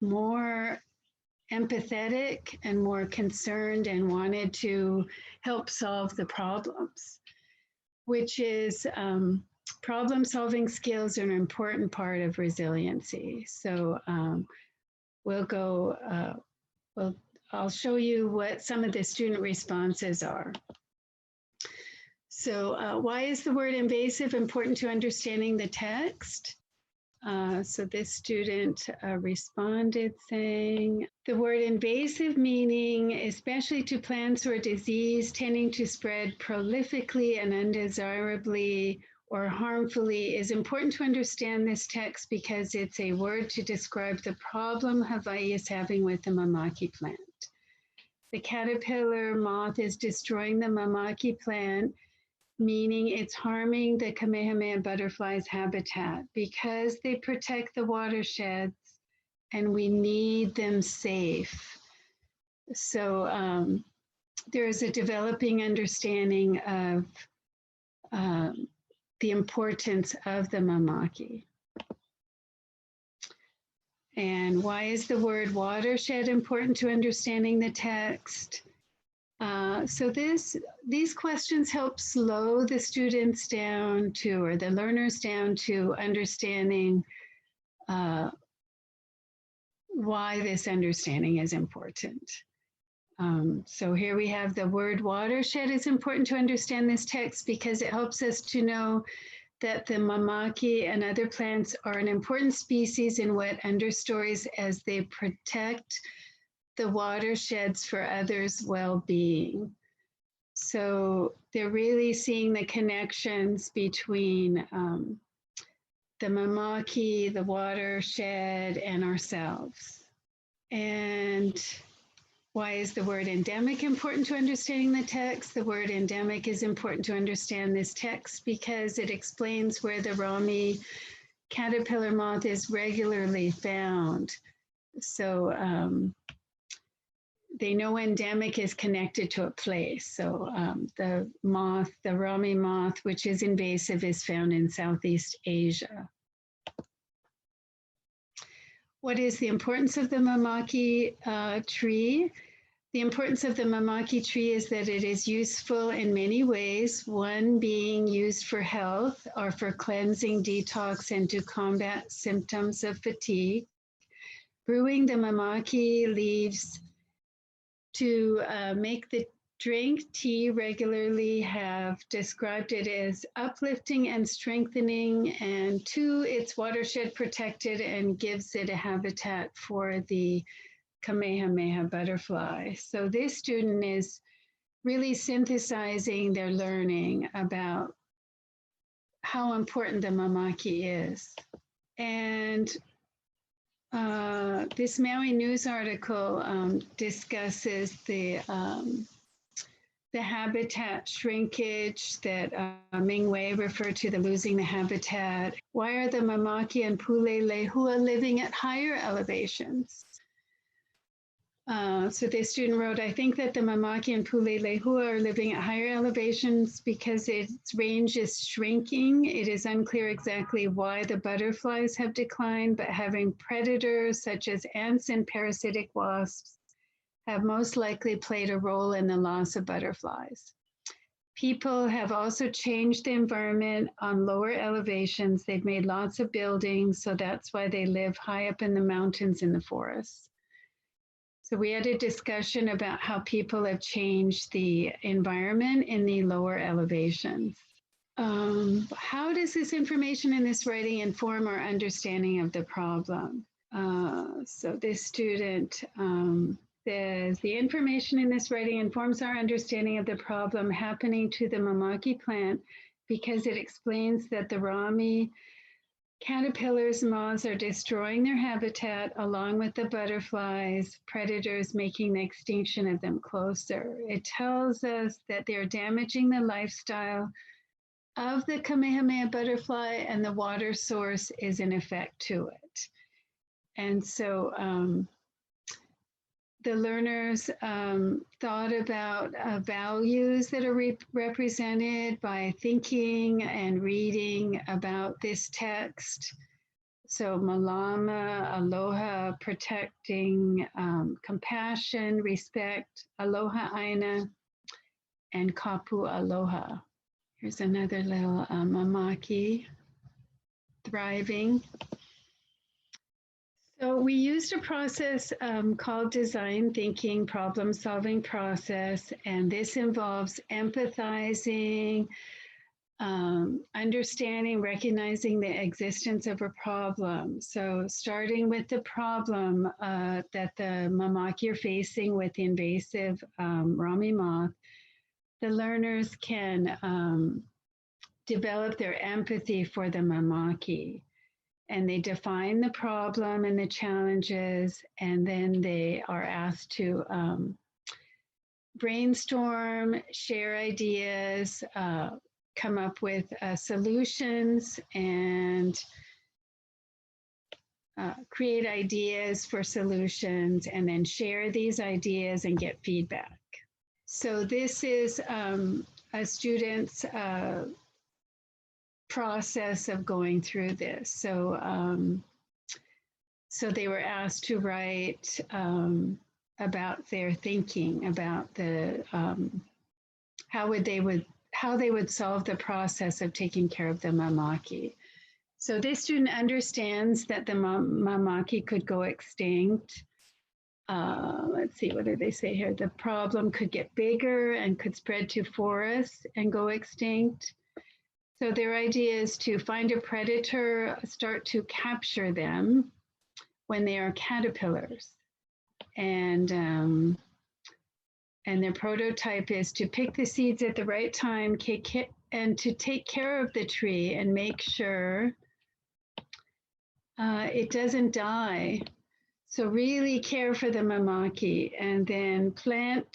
more empathetic and more concerned and wanted to help solve the problems, which is problem solving skills are an important part of resiliency. So I'll show you what some of the student responses are. So why is the word invasive important to understanding the text? So this student responded saying, the word invasive meaning, especially to plants or disease tending to spread prolifically and undesirably or harmfully, is important to understand this text because it's a word to describe the problem Hawaii is having with the mamaki plant. The caterpillar moth is destroying the mamaki plant, meaning it's harming the Kamehameha butterfly's habitat because they protect the watersheds and we need them safe. So there is a developing understanding of the importance of the mamaki. And why is the word watershed important to understanding the text? So these questions help slow the students down to, or the learners down to, understanding why this understanding is important. So here we have the word watershed is important to understand this text because it helps us to know that the mamaki and other plants are an important species in wet understories as they protect the watersheds for others' well-being. So they're really seeing the connections between the mamaki, the watershed, and ourselves. And why is the word endemic important to understanding the text? The word endemic is important to understand this text because it explains where the Rami caterpillar moth is regularly found. So they know endemic is connected to a place. So the moth, the Rami moth, which is invasive, is found in Southeast Asia. What is the importance of the mamaki tree? The importance of the mamaki tree is that it is useful in many ways, one being used for health or for cleansing, detox, and to combat symptoms of fatigue. Brewing the mamaki leaves to make the drink tea regularly have described it as uplifting and strengthening, and two, it's watershed protected and gives it a habitat for the Kamehameha butterfly. So this student is really synthesizing their learning about how important the mamaki is. And this Maui News article discusses the habitat shrinkage that Ming-Wei referred to, the losing the habitat. Why are the mamaki and pule lehua living at higher elevations? So the student wrote, I think that the mamaki and pule lehua are living at higher elevations because its range is shrinking. It is unclear exactly why the butterflies have declined, but having predators such as ants and parasitic wasps have most likely played a role in the loss of butterflies. People have also changed the environment on lower elevations. They've made lots of buildings, so that's why they live high up in the mountains in the forests. So we had a discussion about how people have changed the environment in the lower elevations. How does this information in this writing inform our understanding of the problem? So this student says, the information in this writing informs our understanding of the problem happening to the mamaki plant because it explains that the Rami caterpillars, moths are destroying their habitat along with the butterflies, predators, making the extinction of them closer. It tells us that they're damaging the lifestyle of the Kamehameha butterfly, and the water source is in effect to it. And so the learners thought about values that are represented by thinking and reading about this text. So malama, aloha, protecting, compassion, respect, aloha aina, and kapu aloha. Here's another little mamaki, thriving. So we used a process called design thinking, problem solving process, and this involves empathizing, understanding, recognizing the existence of a problem. So starting with the problem that the mamaki are facing with the invasive Rami moth, the learners can develop their empathy for the mamaki. And they define the problem and the challenges, and then they are asked to brainstorm, share ideas, come up with solutions, and create ideas for solutions, and then share these ideas and get feedback. So this is a student's process of going through this. So, so they were asked to write about their thinking, about the how they would solve the process of taking care of the mamaki. So this student understands that the mamaki could go extinct. Let's see, what do they say here? The problem could get bigger and could spread to forests and go extinct. So their idea is to find a predator, start to capture them when they are caterpillars. And their prototype is to pick the seeds at the right time and to take care of the tree and make sure it doesn't die. So really care for the mamaki, and then plant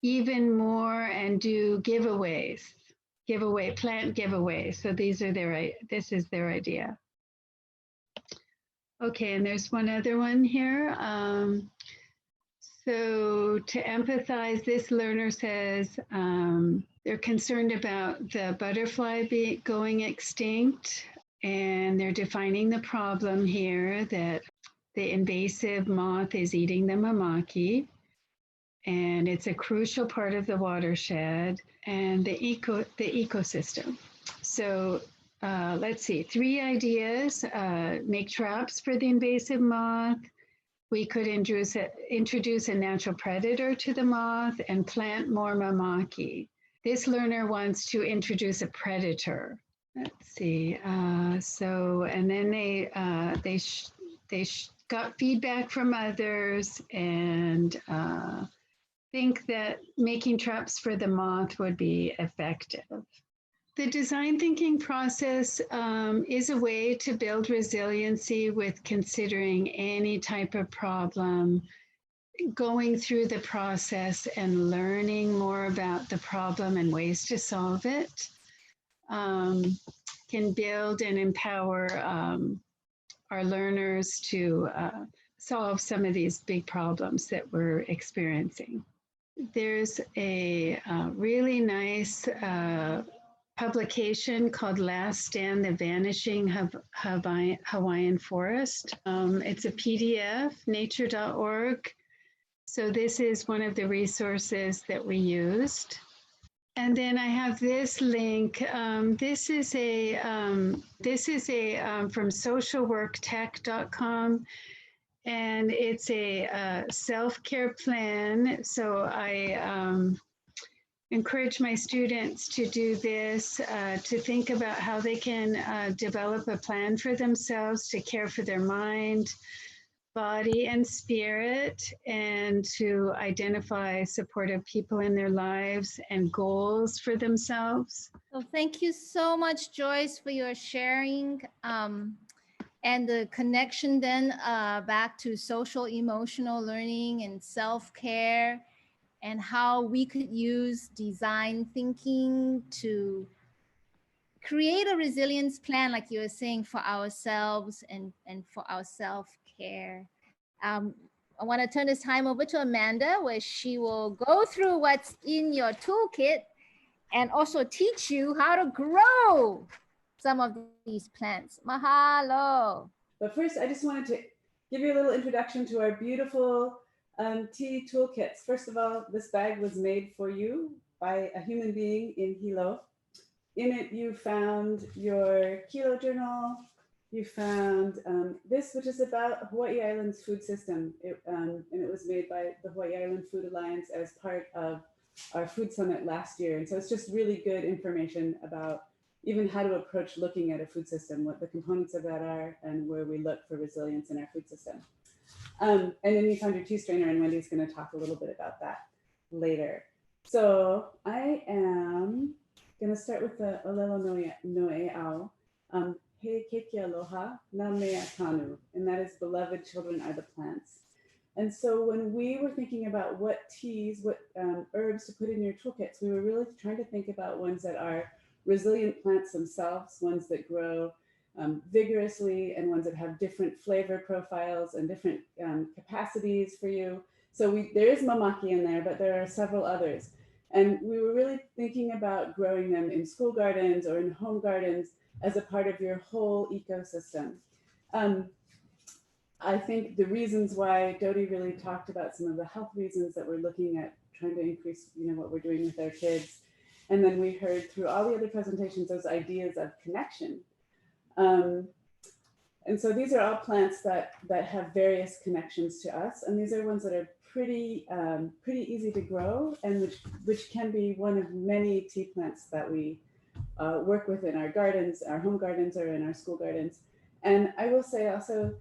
even more and do giveaways. Plant giveaways. So this is their idea. Okay, and there's one other one here. So to empathize, this learner says they're concerned about the butterfly going extinct, and they're defining the problem here that the invasive moth is eating the mamaki, and it's a crucial part of the watershed and the ecosystem. So let's see, 3 ideas: make traps for the invasive moth. We could introduce a natural predator to the moth and plant more mamaki. This learner wants to introduce a predator. Let's see. And then they got feedback from others and think that making traps for the moth would be effective. The design thinking process is a way to build resiliency with considering any type of problem, going through the process and learning more about the problem and ways to solve it, can build and empower our learners to solve some of these big problems that we're experiencing. There's a really nice publication called Last Stand, The Vanishing Hawaiian Forest. It's a PDF, nature.org. So this is one of the resources that we used. And then I have this link. This is from socialworktech.com. And it's a self-care plan. So I encourage my students to do this, to think about how they can develop a plan for themselves to care for their mind, body, and spirit, and to identify supportive people in their lives and goals for themselves. So thank you so much, Joyce, for your sharing. And the connection then back to social emotional learning and self-care, and how we could use design thinking to create a resilience plan, like you were saying, for ourselves and for our self-care. I want to turn this time over to Amanda, where she will go through what's in your toolkit and also teach you how to grow some of these plants. Mahalo. But first, I just wanted to give you a little introduction to our beautiful tea toolkits. First of all, this bag was made for you by a human being in Hilo. In it, you found your Kilo journal. You found this, which is about Hawaii Island's food system. And it was made by the Hawaii Island Food Alliance as part of our food summit last year. And so it's just really good information about even how to approach looking at a food system, what the components of that are, and where we look for resilience in our food system. And then you found your tea strainer, and Wendy's going to talk a little bit about that later. So I am going to start with the Olelo Noe Ao, He Keiki Aloha, Na Mea Tanu, and that is beloved children are the plants. And so when we were thinking about what teas, what herbs to put in your toolkits, we were really trying to think about ones that are resilient plants themselves, ones that grow vigorously, and ones that have different flavor profiles and different capacities for you. So there is mamaki in there, but there are several others. And we were really thinking about growing them in school gardens or in home gardens as a part of your whole ecosystem. I think the reasons why Dodi really talked about some of the health reasons that we're looking at trying to increase, what we're doing with our kids. And then we heard through all the other presentations, those ideas of connection. And so these are all plants that have various connections to us. And these are ones that are pretty easy to grow, and which can be one of many tea plants that we work with in our gardens, our home gardens, or in our school gardens. And I will say also,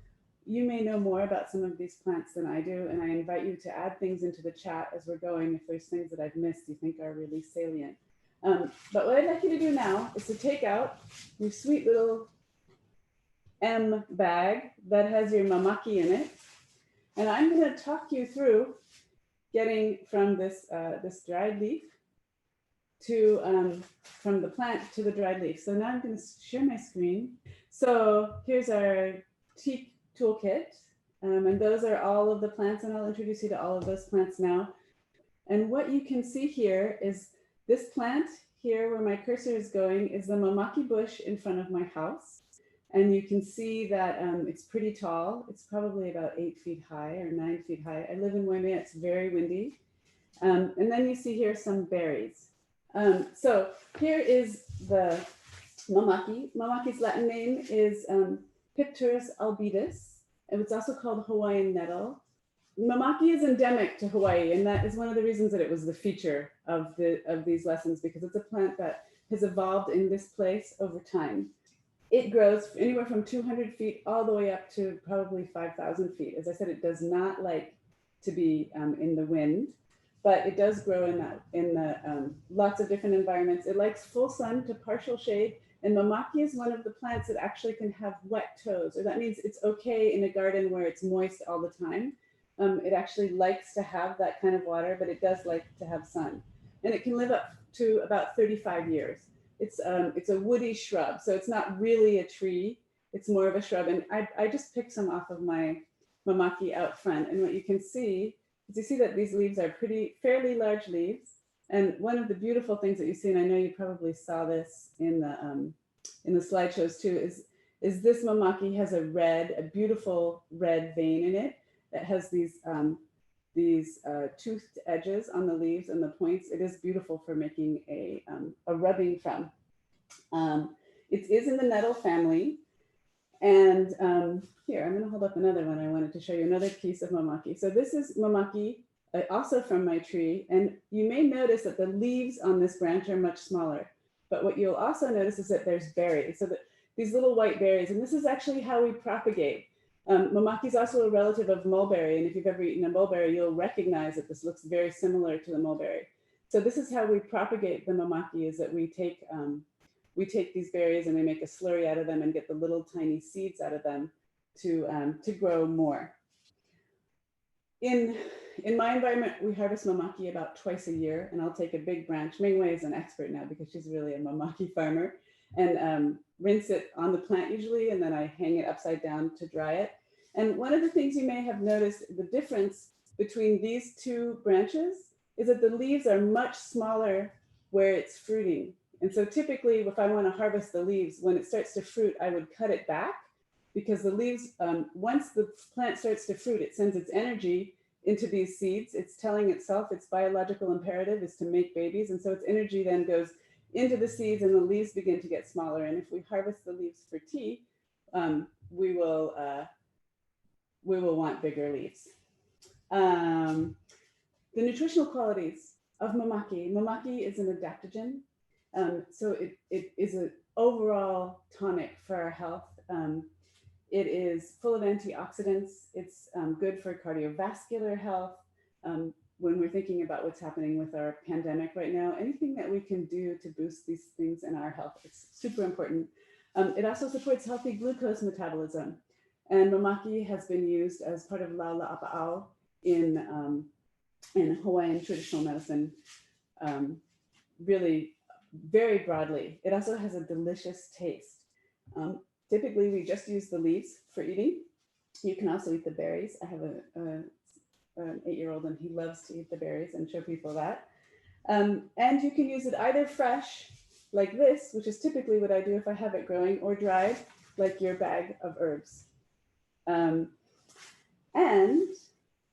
you may know more about some of these plants than I do, and I invite you to add things into the chat as we're going if there's things that I've missed you think are really salient. But what I'd like you to do now is to take out your sweet little M bag that has your mamaki in it. And I'm going to talk you through getting from this, this dried leaf to, from the plant to the dried leaf. So now I'm going to share my screen. So here's our tea toolkit. And those are all of the plants, and I'll introduce you to all of those plants now. And what you can see here is this plant here where my cursor is going is the mamaki bush in front of my house. And you can see that it's pretty tall. It's probably about 8 feet high or 9 feet high. I live in Waimea, it's very windy. And then you see here some berries. So here is the mamaki. Mamaki's Latin name is Pipterus albidus, and it's also called Hawaiian nettle. Mamaki is endemic to Hawaii, and that is one of the reasons that it was the feature of these lessons, because it's a plant that has evolved in this place over time. It grows anywhere from 200 feet all the way up to probably 5,000 feet. As I said, it does not like to be in the wind, but it does grow in the lots of different environments. It likes full sun to partial shade, and mamaki is one of the plants that actually can have wet toes, or that means it's okay in a garden where it's moist all the time. It actually likes to have that kind of water, but it does like to have sun, and it can live up to about 35 years. It's a woody shrub, so it's not really a tree. It's more of a shrub, and I just picked some off of my mamaki out front, and what you can see is you see that these leaves are fairly large leaves. And one of the beautiful things that you see, and I know you probably saw this in the slideshows too, is this mamaki has a beautiful red vein in it that has these toothed edges on the leaves and the points. It is beautiful for making a rubbing from. It is in the nettle family. And here, I'm going to hold up another one. I wanted to show you another piece of mamaki. So this is mamaki, also from my tree. And you may notice that the leaves on this branch are much smaller. But what you'll also notice is that there's berries. So that these little white berries, and this is actually how we propagate. Mamaki is also a relative of mulberry, and if you've ever eaten a mulberry, you'll recognize that this looks very similar to the mulberry. So this is how we propagate the mamaki, is that we take these berries and we make a slurry out of them and get the little tiny seeds out of them to grow more. In my environment, we harvest mamaki about twice a year, and I'll take a big branch. Mingwei is an expert now because she's really a mamaki farmer, and rinse it on the plant usually, and then I hang it upside down to dry it. And one of the things you may have noticed, the difference between these two branches is that the leaves are much smaller where it's fruiting. And so typically, if I want to harvest the leaves, when it starts to fruit, I would cut it back, because the leaves, once the plant starts to fruit, it sends its energy into these seeds. It's telling itself its biological imperative is to make babies. And so its energy then goes into the seeds, and the leaves begin to get smaller. And if we harvest the leaves for tea, we will want bigger leaves. The nutritional qualities of mamaki. Mamaki is an adaptogen. So it is an overall tonic for our health. It is full of antioxidants. It's good for cardiovascular health. When we're thinking about what's happening with our pandemic right now, anything that we can do to boost these things in our health, it's super important. It also supports healthy glucose metabolism. And mamaki has been used as part of laula'apa'au in Hawaiian traditional medicine, really very broadly. It also has a delicious taste. Typically, we just use the leaves for eating. You can also eat the berries. I have an 8-year-old, and he loves to eat the berries, and show people that. And you can use it either fresh, like this, which is typically what I do if I have it growing, or dried, like your bag of herbs. And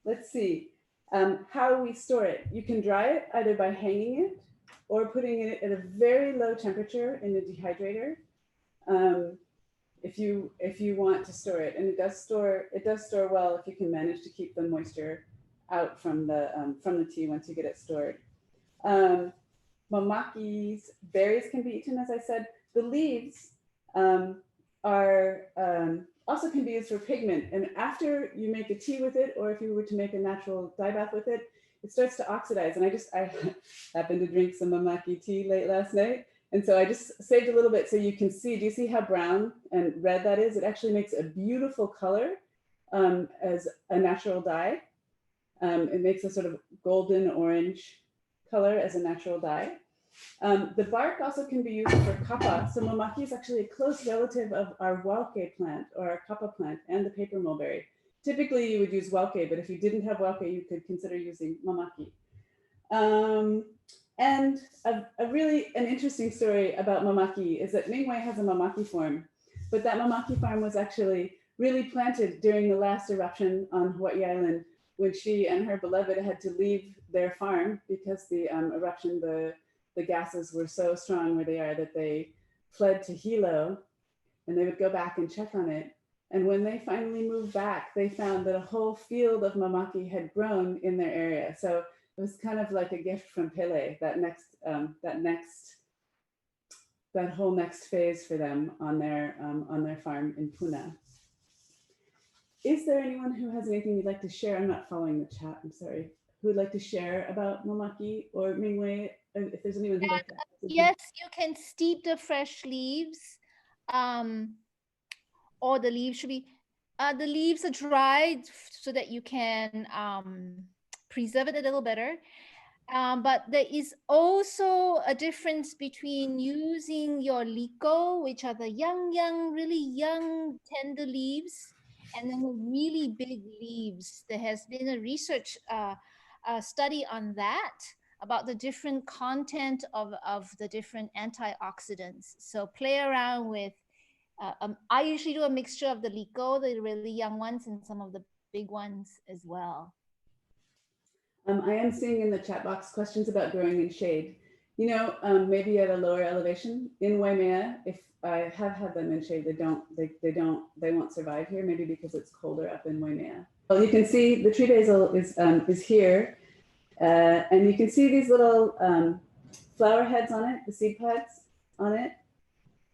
let's see how we store it. You can dry it either by hanging it or putting it at a very low temperature in a dehydrator. If you want to store it, and it does store well if you can manage to keep the moisture out from the tea once you get it stored. Mamaki's berries can be eaten, as I said. The leaves are also can be used for pigment, and after you make a tea with it, or if you were to make a natural dye bath with it, it starts to oxidize. And I happened to drink some mamaki tea late last night. And so I just saved a little bit so you can see. Do you see how brown and red that is? It actually makes a beautiful color as a natural dye. It makes a sort of golden orange color as a natural dye. The bark also can be used for kapa. So mamaki is actually a close relative of our wauke plant or our kapa plant and the paper mulberry. Typically you would use wauke, but if you didn't have wauke, you could consider using mamaki. And an interesting story about mamaki is that Mingwei has a mamaki farm, but that mamaki farm was actually really planted during the last eruption on Hawaii Island, when she and her beloved had to leave their farm because the eruption, the gases were so strong where they are that they fled to Hilo, and they would go back and check on it. And when they finally moved back, they found that a whole field of mamaki had grown in their area. So it was kind of like a gift from Pele, that whole next phase for them on their farm in Puna. Is there anyone who has anything you'd like to share? I'm not following the chat, I'm sorry. Who would like to share about mamaki or Mingwei? If there's anyone who'd like to. Yes, you can steep the fresh leaves, or the leaves should be, the leaves are dried so that you can preserve it a little better. But there is also a difference between using your liko, which are the really young, tender leaves, and then the really big leaves. There has been a research study on that, about the different content of the different antioxidants. So play around with, I usually do a mixture of the liko, the really young ones, and some of the big ones as well. I am seeing in the chat box questions about growing in shade. You know, maybe at a lower elevation in Waimea, if I have had them in shade, they won't survive here, maybe because it's colder up in Waimea. Well, you can see the tree basil is here, and you can see these little flower heads on it, the seed pods on it.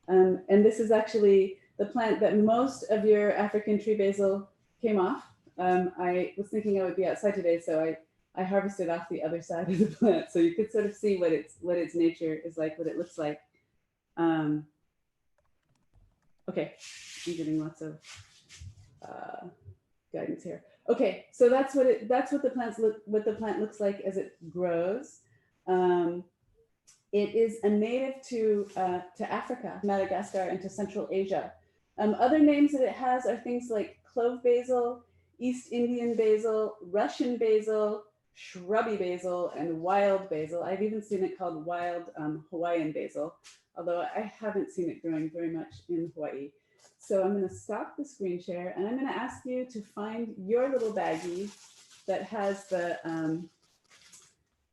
And this is actually the plant that most of your African tree basil came off. I was thinking I would be outside today, so I harvested off the other side of the plant, so you could sort of see what its nature is like, what it looks like. Okay, I'm getting lots of guidance here. Okay, so that's what the plant looks like as it grows. It is a native to Africa, Madagascar, and to Central Asia. Other names that it has are things like clove basil, East Indian basil, Russian basil, shrubby basil, and wild basil. I've even seen it called wild Hawaiian basil, although I haven't seen it growing very much in Hawaii. So I'm going to stop the screen share, and I'm going to ask you to find your little baggie that has the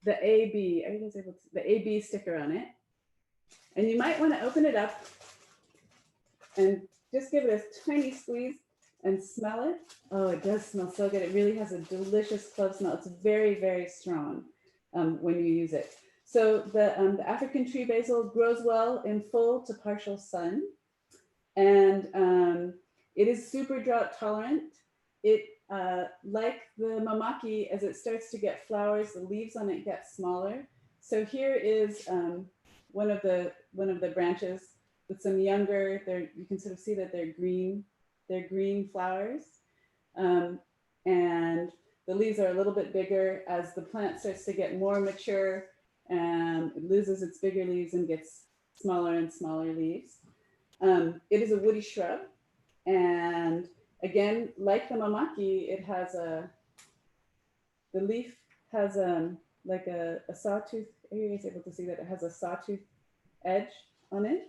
AB. Are you guys able to? The AB sticker on it, and you might want to open it up and just give it a tiny squeeze and smell it. Oh, it does smell so good. It really has a delicious clove smell. It's very, very strong when you use it. So the African tree basil grows well in full to partial sun, and it is super drought tolerant. It, like the mamaki, as it starts to get flowers, the leaves on it get smaller. So here is one of the branches with some younger. You can sort of see that they're green. They're green flowers, and the leaves are a little bit bigger as the plant starts to get more mature, and it loses its bigger leaves and gets smaller and smaller leaves. It is a woody shrub, and again, like the mamaki, it has the leaf has like a sawtooth. Are you guys able to see that it has a sawtooth edge on it?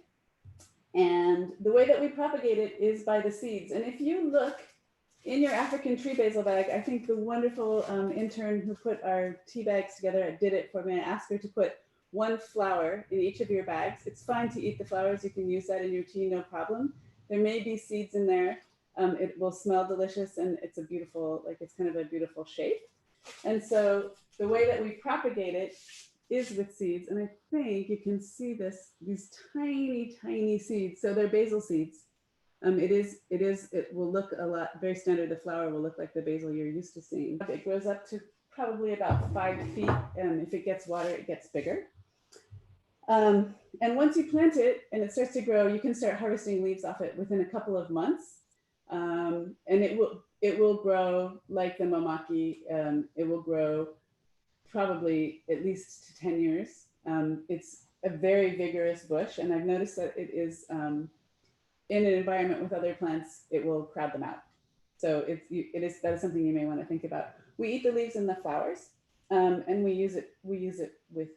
And the way that we propagate it is by the seeds. And if you look in your African tree basil bag, I think the wonderful intern who put our tea bags together did it for me. I asked her to put one flower in each of your bags. It's fine to eat the flowers. You can use that in your tea, no problem. There may be seeds in there. It will smell delicious, and it's a beautiful, it's kind of a beautiful shape. And so the way that we propagate it is with seeds, and I think you can see these tiny, tiny seeds. So they're basil seeds. It will look a lot very standard. The flower will look like the basil you're used to seeing. It grows up to probably about 5 feet, and if it gets water, it gets bigger. And once you plant it and it starts to grow, you can start harvesting leaves off it within a couple of months. And it will grow like the mamaki. It will grow probably at least to 10 years. a very vigorous bush, and I've noticed that it is in an environment with other plants, it will crowd them out. So that is something you may want to think about. We eat the leaves and the flowers, and we use it with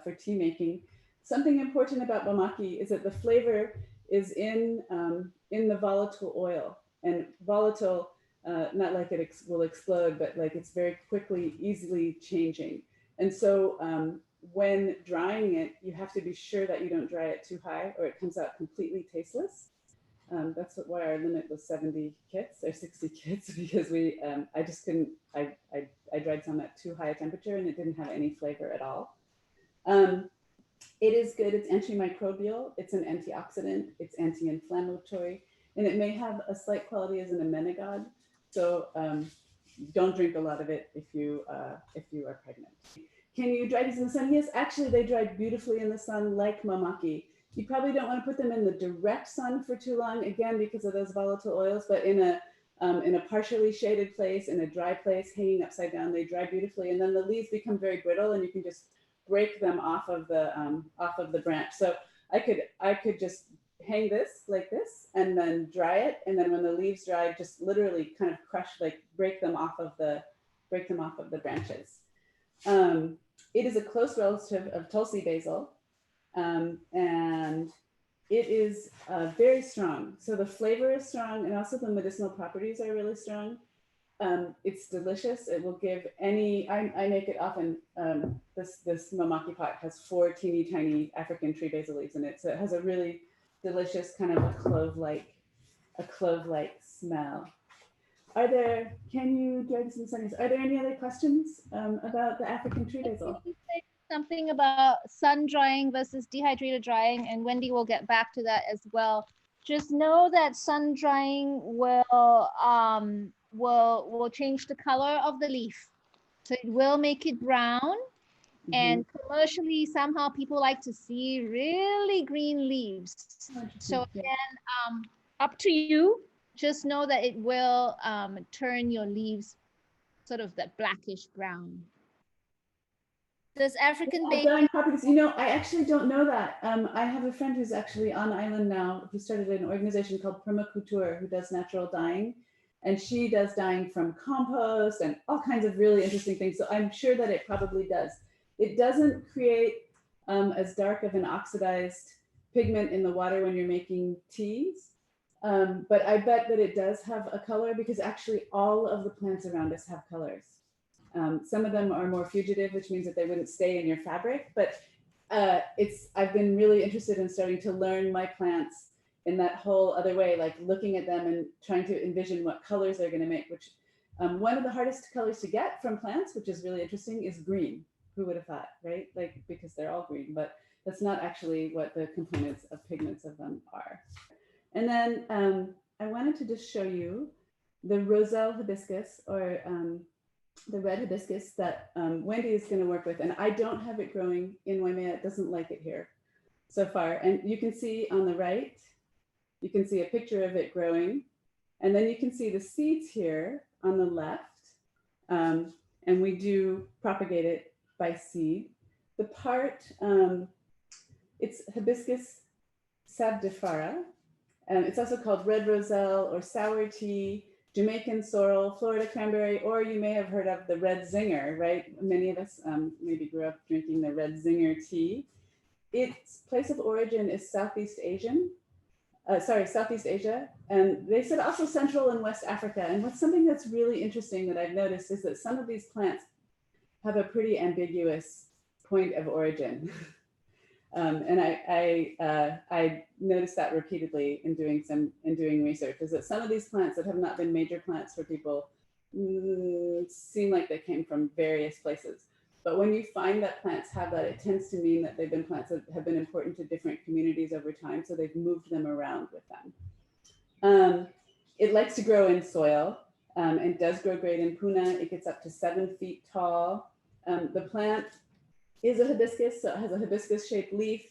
for tea making. Something important about Bomaki is that the flavor is in the volatile oil, and volatile, not like it will explode, but like it's very quickly, easily changing. And so when drying it, you have to be sure that you don't dry it too high or it comes out completely tasteless. That's why our limit was 70 kits or 60 kits, because I just couldn't, I dried some at too high a temperature and it didn't have any flavor at all. It is good, it's antimicrobial, it's an antioxidant, it's anti-inflammatory, and it may have a slight quality as an emmenagogue. So don't drink a lot of it if you are pregnant. Can you dry these in the sun? Yes, actually they dried beautifully in the sun like Momaki. You probably don't want to put them in the direct sun for too long, again, because of those volatile oils, but in a partially shaded place, in a dry place, hanging upside down, they dry beautifully. And then the leaves become very brittle and you can just break them off of the branch. So I could just hang this like this and then dry it. And then when the leaves dry, just literally kind of crush, like break them off of the branches. It is a close relative of Tulsi basil. And it is very strong. So the flavor is strong and also the medicinal properties are really strong. It's delicious. It will give any, I make it often, this Momaki pot has 4 teeny tiny African tree basil leaves in it. So it has a really delicious kind of a clove-like smell. Can you dry this in the sun? Are there any other questions about the African tree basil? Something about sun drying versus dehydrated drying, and Wendy will get back to that as well. Just know that sun drying will change the color of the leaf, so it will make it brown. And commercially, somehow people like to see really green leaves. So again, up to you. Just know that it will turn your leaves sort of that blackish brown. Does African basil? You know, I actually don't know that. I have a friend who's actually on island now, who started an organization called Permaculture, who does natural dyeing. And she does dyeing from compost and all kinds of really interesting things. So I'm sure that it probably does. It doesn't create as dark of an oxidized pigment in the water when you're making teas. But I bet that it does have a color, because actually all of the plants around us have colors. Some of them are more fugitive, which means that they wouldn't stay in your fabric, but I've been really interested in starting to learn my plants in that whole other way, like looking at them and trying to envision what colors they're going to make, which one of the hardest colors to get from plants, which is really interesting, is green. Who would have thought, right? Like, because they're all green, but that's not actually what the components of pigments of them are. And then I wanted to just show you the Roselle hibiscus, or the red hibiscus that Wendy is going to work with. And I don't have it growing in Waimea. It doesn't like it here so far. And you can see on the right, you can see a picture of it growing. And then you can see the seeds here on the left. And we do propagate it by seed. The part, it's Hibiscus sabdifera. It's also called red roselle or sour tea, Jamaican sorrel, Florida cranberry, or you may have heard of the red zinger, right? Many of us maybe grew up drinking the red zinger tea. Its place of origin is Southeast Asia. And they said also Central and West Africa. And what's something that's really interesting that I've noticed is that some of these plants have a pretty ambiguous point of origin. And I noticed that repeatedly in doing research, is that some of these plants that have not been major plants for people seem like they came from various places. But when you find that plants have that, it tends to mean that they've been plants that have been important to different communities over time, so they've moved them around with them. It likes to grow in soil, and does grow great in Puna. It gets up to 7 feet tall. The plant is a hibiscus, so it has a hibiscus-shaped leaf,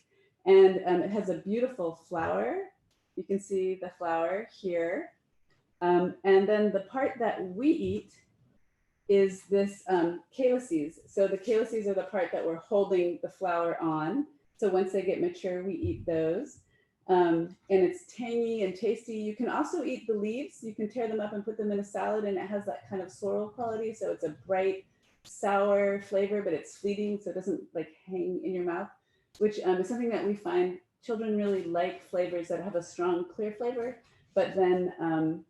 and it has a beautiful flower. You can see the flower here. And then the part that we eat is this calyces. So the calyces are the part that we're holding the flower on. So once they get mature, we eat those. And it's tangy and tasty. You can also eat the leaves. You can tear them up and put them in a salad, and it has that kind of sorrel quality. So it's a bright, sour flavor, but it's fleeting, so it doesn't like hang in your mouth, which is something that we find children really like, flavors that have a strong, clear flavor, but then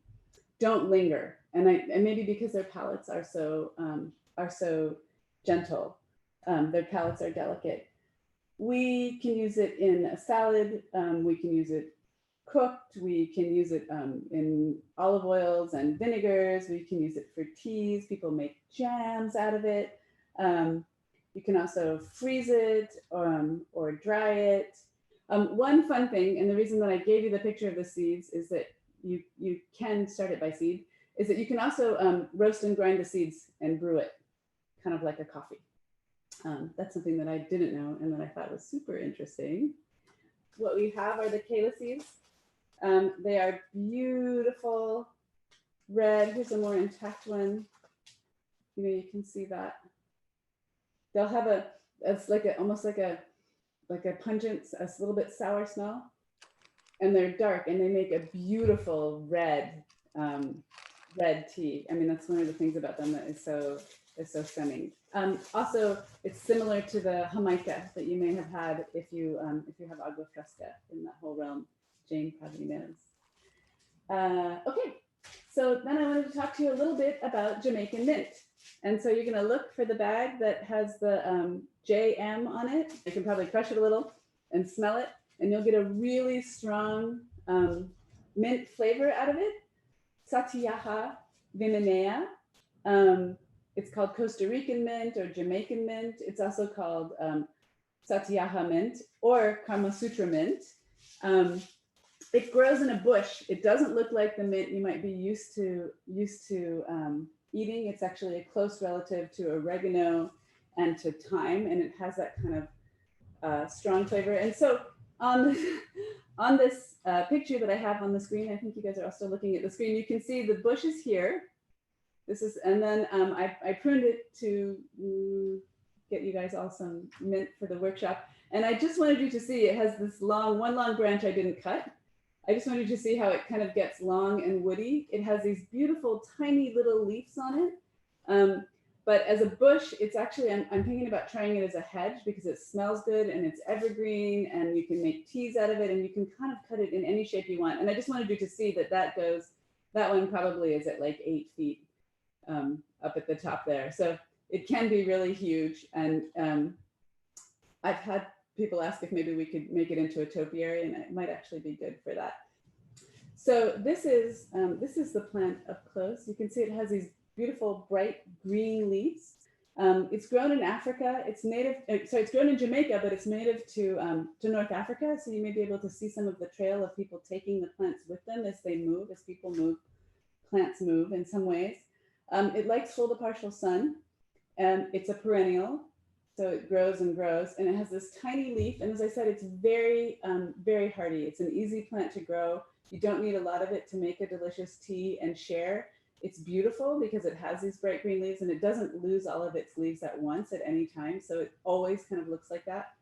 don't linger. And maybe because their palates are so gentle, their palates are delicate. We can use it in a salad. We can use it cooked. We can use it in olive oils and vinegars. We can use it for teas. People make jams out of it. You can also freeze it or dry it. One fun thing, and the reason that I gave you the picture of the seeds is that you can start it by seed, is that you can also roast and grind the seeds and brew it, kind of like a coffee. That's something that I didn't know and that I thought was super interesting. What we have are the kale seeds. They are beautiful red. Here's a more intact one. You can see that. They'll have it's like almost like a pungent, a little bit sour smell. And they're dark, and they make a beautiful red tea. I mean, that's one of the things about them that is so stunning. Also, it's similar to the Jamaica that you may have had if you have agua fresca in that whole realm. Jane probably knows. Okay, so then I wanted to talk to you a little bit about Jamaican mint. And so you're going to look for the bag that has the JM on it. You can probably crush it a little and smell it, and you'll get a really strong mint flavor out of it. Satiaja vimenea. It's called Costa Rican mint or Jamaican mint. It's also called Satiaja mint or Kama Sutra mint. It grows in a bush. It doesn't look like the mint you might be used to eating. It's actually a close relative to oregano and to thyme, and it has that kind of strong flavor. And so on this picture that I have on the screen, I think you guys are also looking at the screen, you can see the bush is here. And then I pruned it to get you guys all some mint for the workshop. And I just wanted you to see, it has this one long branch I didn't cut. I just wanted you to see how it kind of gets long and woody. It has these beautiful tiny little leaves on it. But as a bush, it's actually, I'm thinking about trying it as a hedge because it smells good and it's evergreen and you can make teas out of it and you can kind of cut it in any shape you want. And I just wanted you to see that one probably is at like 8 feet up at the top there. So it can be really huge. And I've had people ask if maybe we could make it into a topiary, and it might actually be good for that. So this is the plant up close. You can see it has these beautiful bright green leaves. It's grown in Africa. It's grown in Jamaica, but it's native to North Africa. So you may be able to see some of the trail of people taking the plants with them as they move, as people move, plants move in some ways. It likes full to partial sun, and it's a perennial. So it grows and grows, and it has this tiny leaf. And as I said, it's very, very hardy. It's an easy plant to grow. You don't need a lot of it to make a delicious tea and share. It's beautiful because it has these bright green leaves and it doesn't lose all of its leaves at once at any time. So it always kind of looks like that.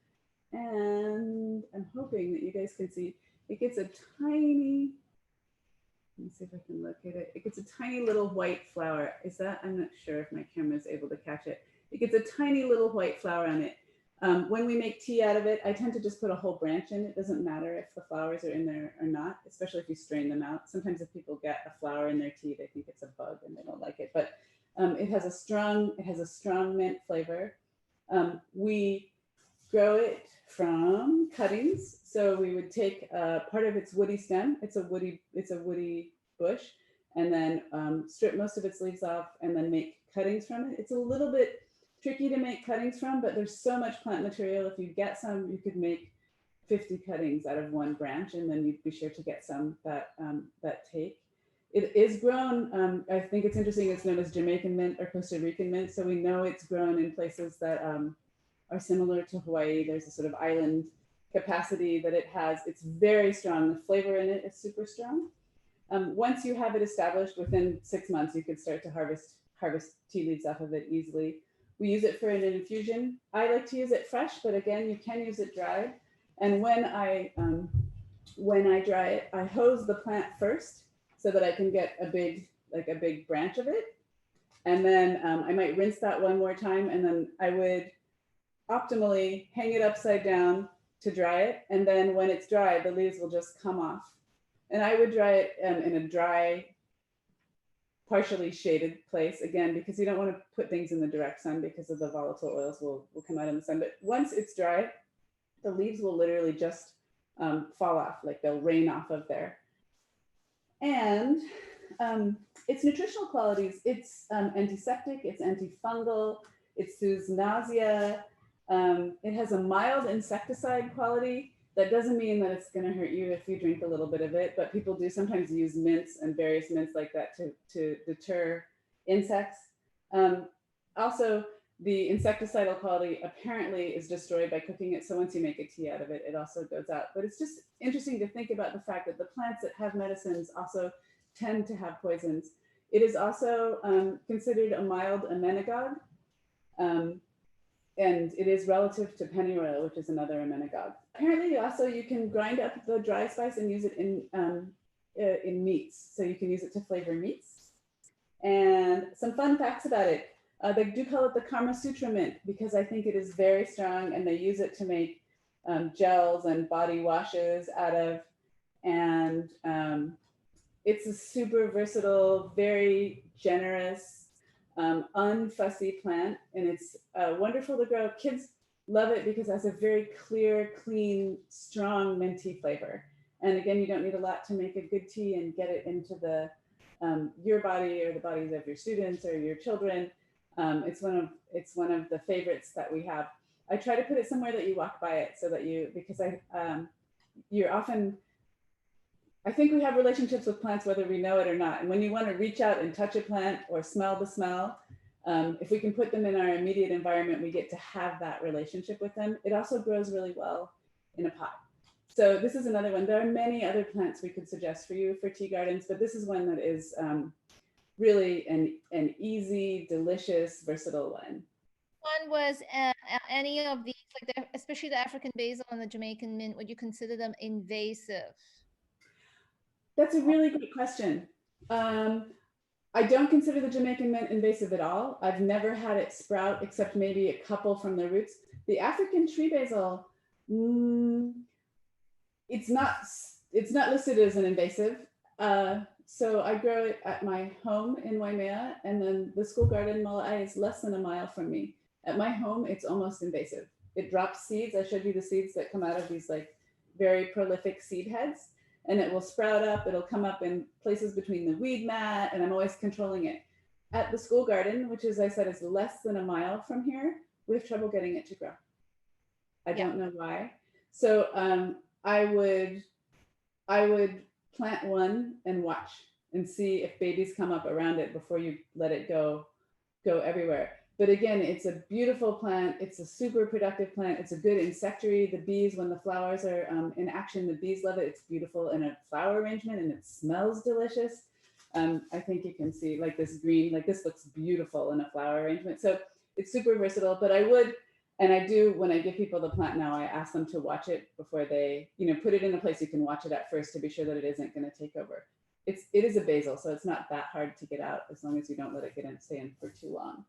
And I'm hoping that you guys can see, it gets a tiny, let me see if I can locate it. It gets a tiny little white flower. I'm not sure if my camera is able to catch it. It gets a tiny little white flower on it. When we make tea out of it, I tend to just put a whole branch in. It doesn't matter if the flowers are in there or not, especially if you strain them out. Sometimes if people get a flower in their tea, they think it's a bug and they don't like it. But it has a strong mint flavor. We grow it from cuttings. So we would take part of its woody stem. It's a woody bush, and then strip most of its leaves off and then make cuttings from it. It's a little bit tricky to make cuttings from, but there's so much plant material. If you get some, you could make 50 cuttings out of one branch, and then you'd be sure to get some that take. It is grown, I think it's interesting, it's known as Jamaican mint or Costa Rican mint. So we know it's grown in places that are similar to Hawaii. There's a sort of island capacity that it has. It's very strong. The flavor in it is super strong. Once you have it established, within 6 months, you could start to harvest tea leaves off of it easily. We use it for an infusion. I like to use it fresh, but again, you can use it dried. And when I dry it, I hose the plant first so that I can get a big branch of it. And then I might rinse that one more time, and then I would optimally hang it upside down to dry it. And then when it's dry, the leaves will just come off. And I would dry it in a dry, partially shaded place, again, because you don't want to put things in the direct sun because of the volatile oils will come out in the sun. But once it's dry, the leaves will literally just fall off, like they'll rain off of there. And its nutritional qualities, it's antiseptic, it's antifungal, it soothes nausea. It has a mild insecticide quality. That doesn't mean that it's going to hurt you if you drink a little bit of it, but people do sometimes use mints and various mints like that to deter insects. Also, the insecticidal quality apparently is destroyed by cooking it. So once you make a tea out of it, it also goes out. But it's just interesting to think about the fact that the plants that have medicines also tend to have poisons. It is also considered a mild emmenagogue. And it is relative to pennyroyal, which is another emmenagogue. Apparently, also you can grind up the dry spice and use it in meats. So you can use it to flavor meats. And some fun facts about it. They do call it the Kama Sutra mint because I think it is very strong, and they use it to make gels and body washes out of. And it's a super versatile, very generous, unfussy plant, and it's wonderful to grow. Kids love it because it has a very clear, clean, strong minty flavor. And again, you don't need a lot to make a good tea and get it into the your body or the bodies of your students or your children. It's one of the favorites that we have. I try to put it somewhere that you walk by it so that because you're often, I think we have relationships with plants whether we know it or not. And when you want to reach out and touch a plant or smell the smell, if we can put them in our immediate environment, we get to have that relationship with them. It also grows really well in a pot. So this is another one. There are many other plants we could suggest for you for tea gardens, but this is one that is really an easy, delicious, versatile one. One was any of these, like especially the African basil and the Jamaican mint, would you consider them invasive? That's a really good question. I don't consider the Jamaican mint invasive at all. I've never had it sprout except maybe a couple from the roots. The African tree basil, it's not listed as an invasive. So I grow it at my home in Waimea, and then the school garden Mo'ai is less than a mile from me. At my home, it's almost invasive. It drops seeds. I showed you the seeds that come out of these like very prolific seed heads. And it will sprout up. It'll come up in places between the weed mat, and I'm always controlling it. At the school garden, which as I said is less than a mile from here, we have trouble getting it to grow. I don't know why. So I would plant one and watch and see if babies come up around it before you let it go everywhere. But again, it's a beautiful plant. It's a super productive plant. It's a good insectary. The bees, when the flowers are in action, the bees love it. It's beautiful in a flower arrangement, and it smells delicious. I think you can see like this green, like this looks beautiful in a flower arrangement. So it's super versatile, but I would, and I do, when I give people the plant now, I ask them to watch it before they, put it in a place you can watch it at first to be sure that it isn't going to take over. It is a basil, so it's not that hard to get out as long as you don't let it stay in for too long.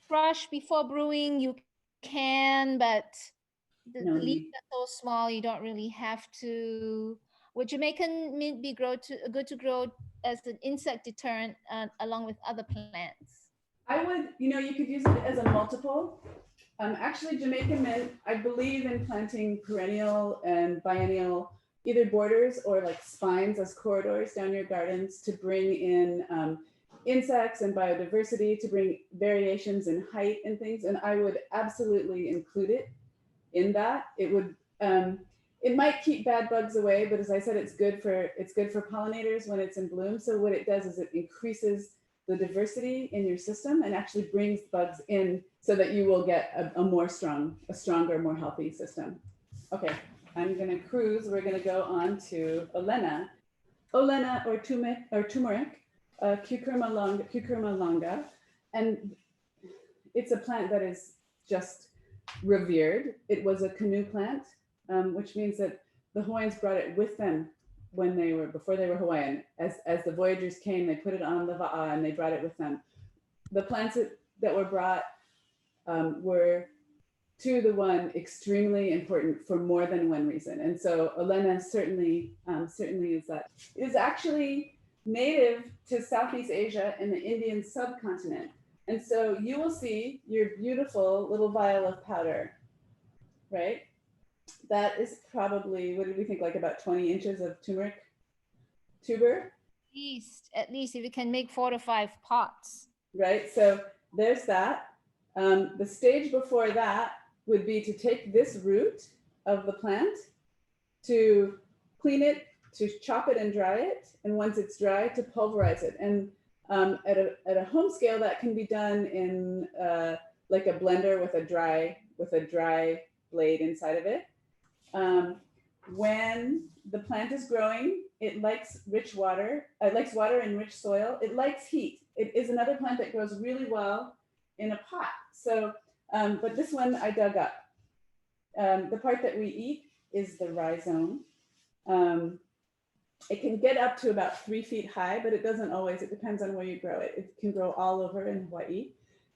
Crush before brewing, you can, but the No leaves are so small, you don't really have to. Would Jamaican mint be good to grow as an insect deterrent along with other plants? I would, you could use it as a multiple. Actually, Jamaican mint, I believe in planting perennial and biennial, either borders or like spines as corridors down your gardens to bring in insects and biodiversity, to bring variations in height and things. And I would absolutely include it in that. It would, it might keep bad bugs away, but as I said, it's good for pollinators when it's in bloom. So what it does is it increases the diversity in your system and actually brings bugs in so that you will get a stronger, more healthy system. Okay, I'm gonna cruise. We're gonna go on to Olena. Olena or turmeric, Cucurma longa. and it's a plant that is just revered. It was a canoe plant, which means that the Hawaiians brought it with them before they were Hawaiian. As the voyagers came, they put it on the va'a and they brought it with them. The plants that were brought were 2 to 1 extremely important for more than one reason. And so Olena certainly is that. It is actually native to Southeast Asia and the Indian subcontinent. And so you will see your beautiful little vial of powder, right? That is probably, what did we think, like about 20 inches of turmeric tuber? At least if you can make 4 to 5 pots. Right, so there's that. The stage before that would be to take this root of the plant, to clean it, to chop it and dry it, and once it's dry, to pulverize it. And at a home scale, that can be done in like a blender with a dry blade inside of it. When the plant is growing, it likes rich water. It likes water and rich soil. It likes heat. It is another plant that grows really well in a pot. So, but this one I dug up. The part that we eat is the rhizome. It can get up to about 3 feet high, but it doesn't always. It depends on where you grow it. It can grow all over in Hawaii.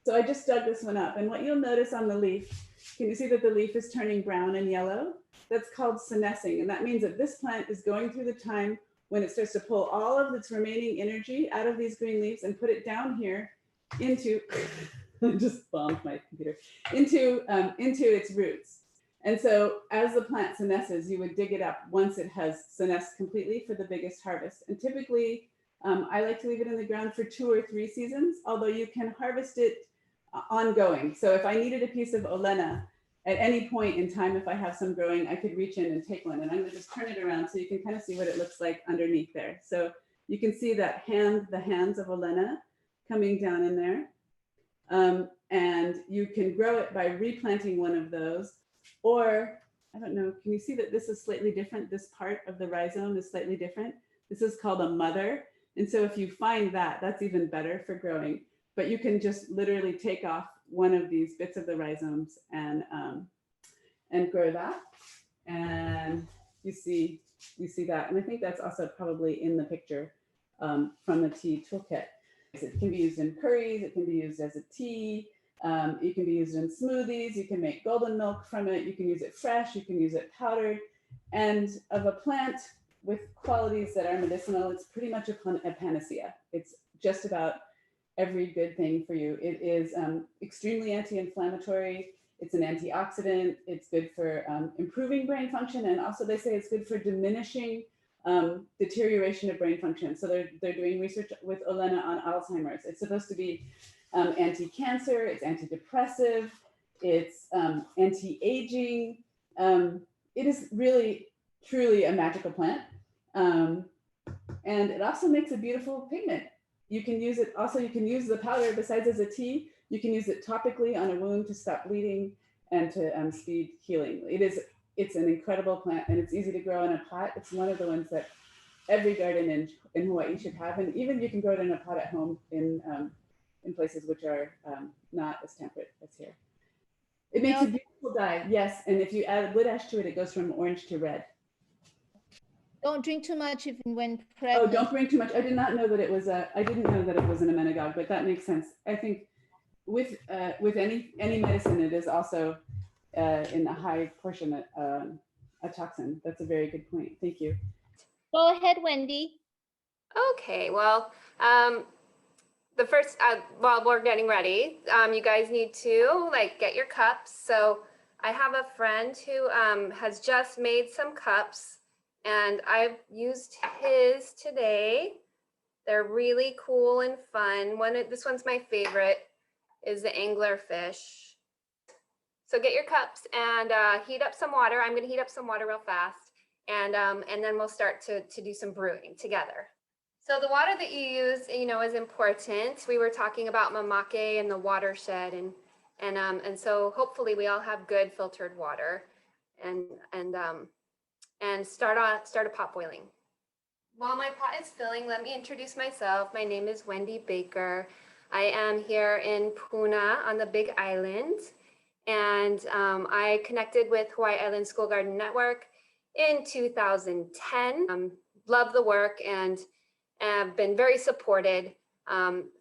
So I just dug this one up. And what you'll notice on the leaf, can you see that the leaf is turning brown and yellow? That's called senescing. And that means that this plant is going through the time when it starts to pull all of its remaining energy out of these green leaves and put it down here into, I just bombed my computer, into its roots. And so as the plant senesces, you would dig it up once it has senesced completely for the biggest harvest. And typically, I like to leave it in the ground for 2 or 3 seasons, although you can harvest it ongoing. So if I needed a piece of Olena at any point in time, if I have some growing, I could reach in and take one. And I'm gonna just turn it around so you can kind of see what it looks like underneath there. So you can see that the hands of Olena coming down in there. And you can grow it by replanting one of those. Or, I don't know, can you see that this is slightly different? This part of the rhizome is slightly different. This is called a mother. And so if you find that, that's even better for growing. But you can just literally take off one of these bits of the rhizomes and grow that. And you see that. And I think that's also probably in the picture from the tea toolkit. It can be used in curries. It can be used as a tea. It can be used in smoothies. You can make golden milk from it. You can use it fresh. You can use it powdered. And of a plant with qualities that are medicinal, it's pretty much a panacea. It's just about every good thing for you. It is extremely anti-inflammatory. It's an antioxidant. It's good for improving brain function. And also they say it's good for diminishing deterioration of brain function. So they're doing research with Olena on Alzheimer's. It's supposed to be anti-cancer, it's antidepressive, it's anti-aging. It is really, truly a magical plant. And it also makes a beautiful pigment. You can use it, also you can use the powder besides as a tea, you can use it topically on a wound to stop bleeding and to speed healing. It's an incredible plant and it's easy to grow in a pot. It's one of the ones that every garden in Hawaii should have. And even you can grow it in a pot at home in places which are not as temperate as here. It makes a beautiful dye, yes. And if you add wood ash to it, it goes from orange to red. Don't drink too much even when Oh, pregnant. don't drink too much. I did not know that it was I didn't know that it was an emmenagogue, but that makes sense. I think with any medicine, it is also in a high portion a toxin. That's a very good point. Thank you. Go ahead, Wendy. Okay, well, the first, while we're getting ready, you guys need to get your cups. So I have a friend who has just made some cups and I've used his today. They're really cool and fun. This one's my favorite, is the anglerfish. So get your cups and heat up some water. I'm gonna heat up some water real fast and then we'll start to do some brewing together. So the water that you use, is important. We were talking about Mamake and the watershed, and so hopefully we all have good filtered water, and start a pot boiling. While my pot is filling, let me introduce myself. My name is Wendy Baker. I am here in Puna on the Big Island, and I connected with Hawaii Island School Garden Network in 2010. Love the work and have been very supported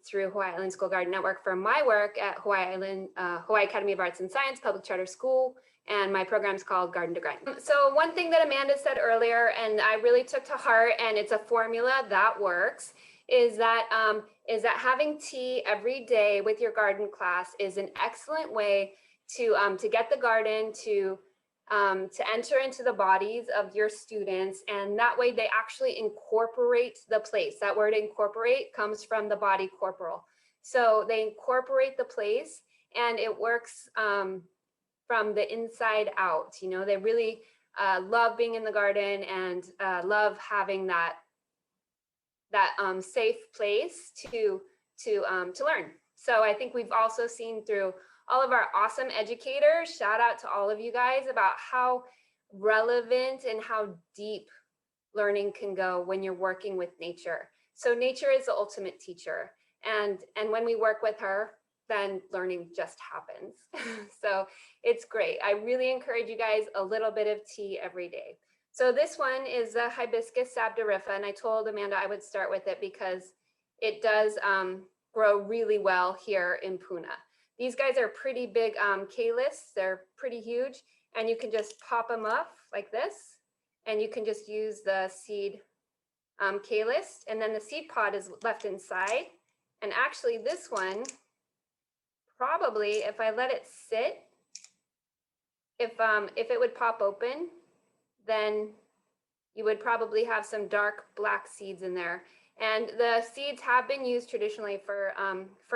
through Hawaii Island School Garden Network for my work at Hawaii Academy of Arts and Science Public Charter School, and my program is called Garden to Grind. So one thing that Amanda said earlier, and I really took to heart, and it's a formula that works, is that having tea every day with your garden class is an excellent way to get the garden to enter into the bodies of your students, and that way they actually incorporate the place. That word incorporate comes from the body corporal. So they incorporate the place, and it works from the inside out. You know, they really love being in the garden and love having that safe place to learn. So I think we've also seen through all of our awesome educators, shout out to all of you guys, about how relevant and how deep learning can go when you're working with nature. So nature is the ultimate teacher. And when we work with her, then learning just happens. So it's great. I really encourage you guys a little bit of tea every day. So this one is the Hibiscus sabdariffa, and I told Amanda I would start with it because it does grow really well here in Puna. These guys are pretty big calyx. They're pretty huge, and you can just pop them up like this, and you can just use the seed calyx, and then the seed pod is left inside. And actually this one, probably if I let it sit, if it would pop open, then you would probably have some dark black seeds in there. And the seeds have been used traditionally for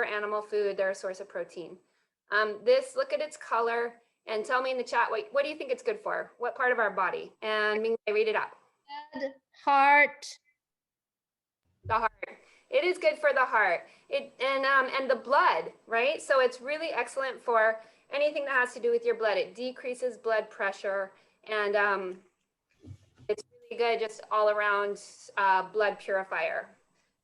animal food. They're a source of protein. Look at its color, and tell me in the chat, what do you think it's good for? What part of our body? And Ming, read it out. Head, heart. The heart. It is good for the heart. And the blood, right? So it's really excellent for anything that has to do with your blood. It decreases blood pressure, and it's really good just all around blood purifier.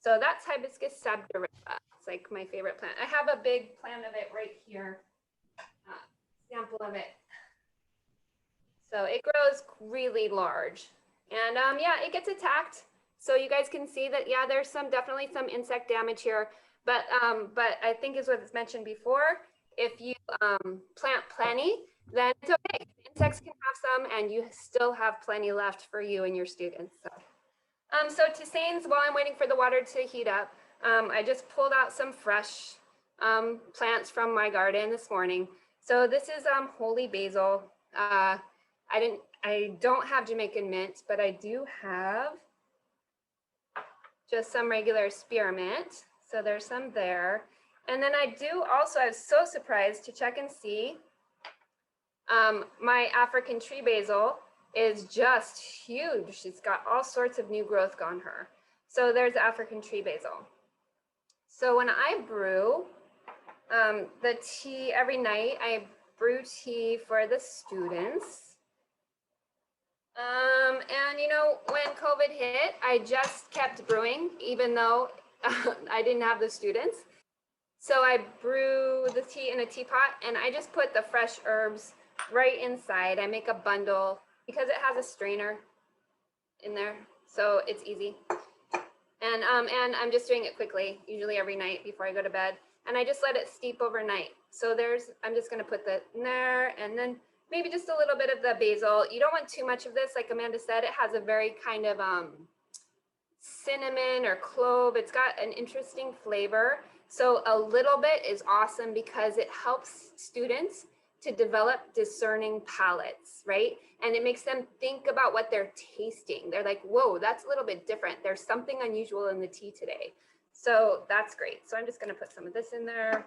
So that's Hibiscus sabdariffa. It's like my favorite plant. I have a big plant of it right here, sample of it. So it grows really large, and yeah, it gets attacked. So you guys can see that, yeah, there's definitely some insect damage here, but I think is what was mentioned before. If you plant plenty, then it's okay. Insects can have some, and you still have plenty left for you and your students. So to Sains, while I'm waiting for the water to heat up, I just pulled out some fresh plants from my garden this morning. So this is holy basil. I don't have Jamaican mint, but I do have just some regular spearmint. So there's some there. And then I was so surprised to check and see my African tree basil is just huge. She's got all sorts of new growth on her. So there's African tree basil. So when I brew the tea every night, I brew tea for the students. And you know, when COVID hit, I just kept brewing, even though I didn't have the students. So I brew the tea in a teapot, and I just put the fresh herbs right inside. I make a bundle because it has a strainer in there, so it's easy. And I'm just doing it quickly, usually every night before I go to bed, and I just let it steep overnight. So I'm just gonna put that in there, and then maybe just a little bit of the basil. You don't want too much of this. Like Amanda said, it has a very kind of cinnamon or clove. It's got an interesting flavor. So a little bit is awesome because it helps students to develop discerning palates, right? And it makes them think about what they're tasting. They're like, whoa, that's a little bit different. There's something unusual in the tea today. So that's great. So I'm just gonna put some of this in there.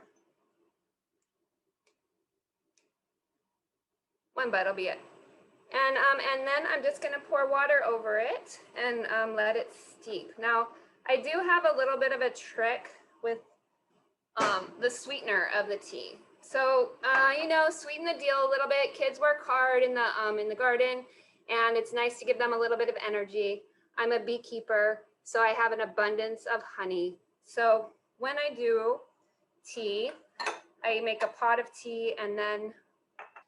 One bite will be it. And then I'm just gonna pour water over it and let it steep. Now, I do have a little bit of a trick with the sweetener of the tea. So, you know, sweeten the deal a little bit. Kids work hard in the garden, and it's nice to give them a little bit of energy. I'm a beekeeper, so I have an abundance of honey. So when I do tea. I make a pot of tea and then,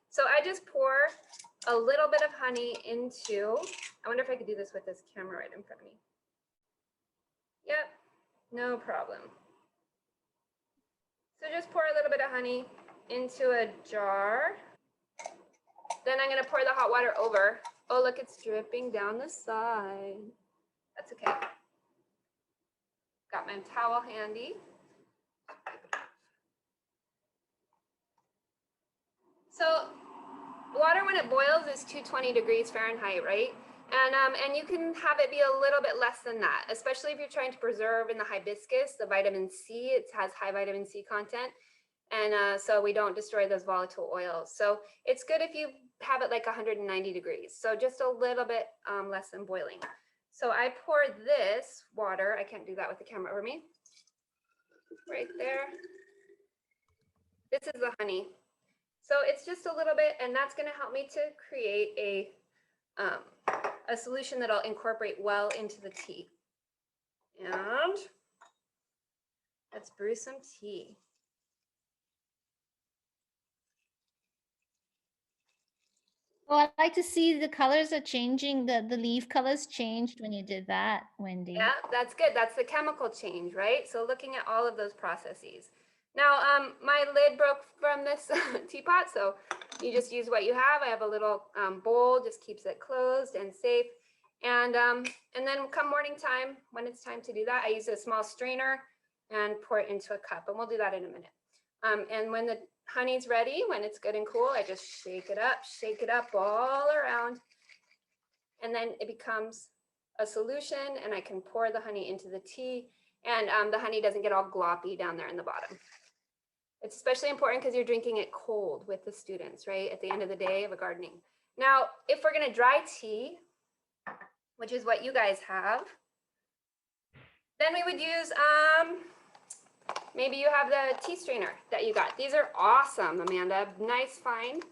so I just pour a little bit of honey into, I wonder if I could do this with this camera right in front of me. Yep, no problem. So just pour a little bit of honey into a jar. Then I'm gonna pour the hot water over. Oh, look, it's dripping down the side. That's okay. Got my towel handy. So water when it boils is 220 degrees Fahrenheit, right? And you can have it be a little bit less than that, especially if you're trying to preserve in the hibiscus, the vitamin C, it has high vitamin C content. And so we don't destroy those volatile oils. So it's good if you have it like 190 degrees. So just a little bit less than boiling. So I pour this water, I can't do that with the camera over me, right there. This is the honey. So it's just a little bit, and that's gonna help me to create a solution that'll incorporate well into the tea. And let's brew some tea. Well, I'd like to see the colors are changing. The leaf colors changed when you did that, Wendy. Yeah, that's good. That's the chemical change, right? So looking at all of those processes. Now, my lid broke from this teapot, so you just use what you have. I have a little bowl, just keeps it closed and safe. And then come morning time, when it's time to do that, I use a small strainer and pour it into a cup, and we'll do that in a minute. And when the honey's ready, when it's good and cool, I just shake it up all around, and then it becomes a solution, and I can pour the honey into the tea, and the honey doesn't get all gloppy down there in the bottom. It's especially important because you're drinking it cold with the students, right? At the end of the day of a gardening. Now, if we're gonna dry tea, which is what you guys have, then we would use, maybe you have the tea strainer that you got. These are awesome, Amanda. Nice find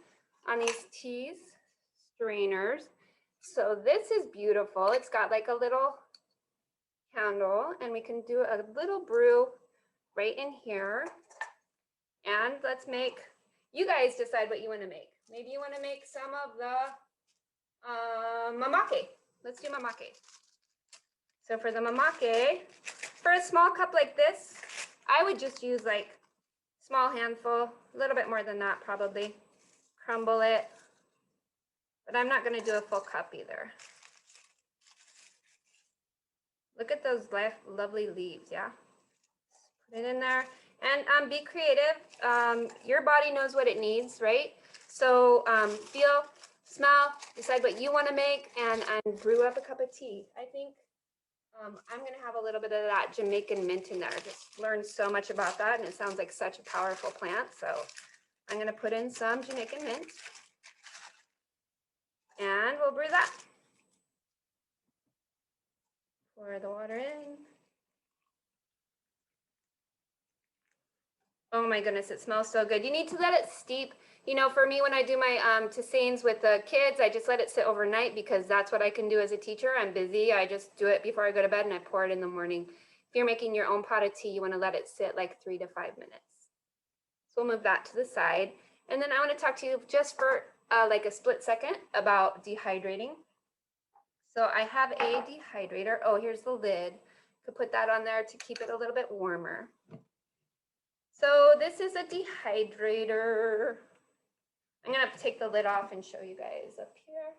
on these tea strainers. So this is beautiful. It's got like a little handle, and we can do a little brew right in here. And let's make, you guys decide what you want to make. Maybe you want to make some of the mamake. Let's do mamake. So for the mamake, for a small cup like this, I would just use like small handful, a little bit more than that probably. Crumble it, but I'm not going to do a full cup either. Look at those lovely leaves, yeah? Put it in there. And be creative. Your body knows what it needs, right? So feel, smell, decide what you want to make, and brew up a cup of tea. I think I'm going to have a little bit of that Jamaican mint in there. I just learned so much about that, and it sounds like such a powerful plant. So I'm going to put in some Jamaican mint, and we'll brew that. Pour the water in. Oh my goodness, it smells so good. You need to let it steep. You know, for me, when I do my tisanes with the kids, I just let it sit overnight because that's what I can do as a teacher. I'm busy. I just do it before I go to bed and I pour it in the morning. If you're making your own pot of tea, you want to let it sit like 3 to 5 minutes. So we'll move that to the side. And then I want to talk to you just for like a split second about dehydrating. So I have a dehydrator. Oh, here's the lid. Could put that on there to keep it a little bit warmer. So this is a dehydrator. I'm gonna take the lid off and show you guys up here.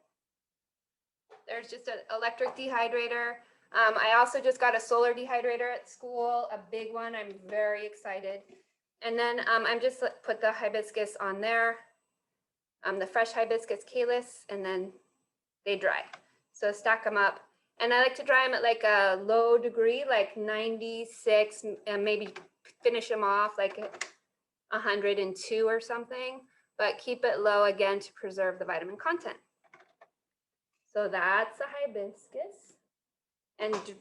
There's just an electric dehydrator. I also just got a solar dehydrator at school, a big one. I'm very excited. And then I'm just put the hibiscus on there, the fresh hibiscus calyx, and then they dry. So stack them up. And I like to dry them at like a low degree, like 96, and maybe finish them off like 102 or something, but keep it low again to preserve the vitamin content. So that's a hibiscus and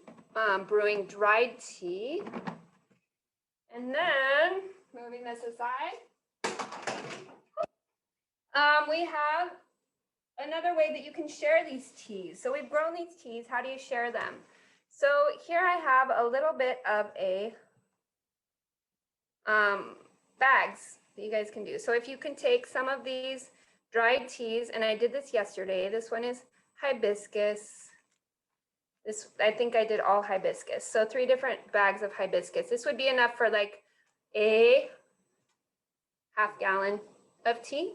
brewing dried tea. And then moving this aside, we have another way that you can share these teas. So we've grown these teas. How do you share them? So here I have a little bit of a bags that you guys can do. So if you can take some of these dried teas, and I did this yesterday. This one is hibiscus. This, I think I did all hibiscus. So 3 different bags of hibiscus. This would be enough for like a half gallon of tea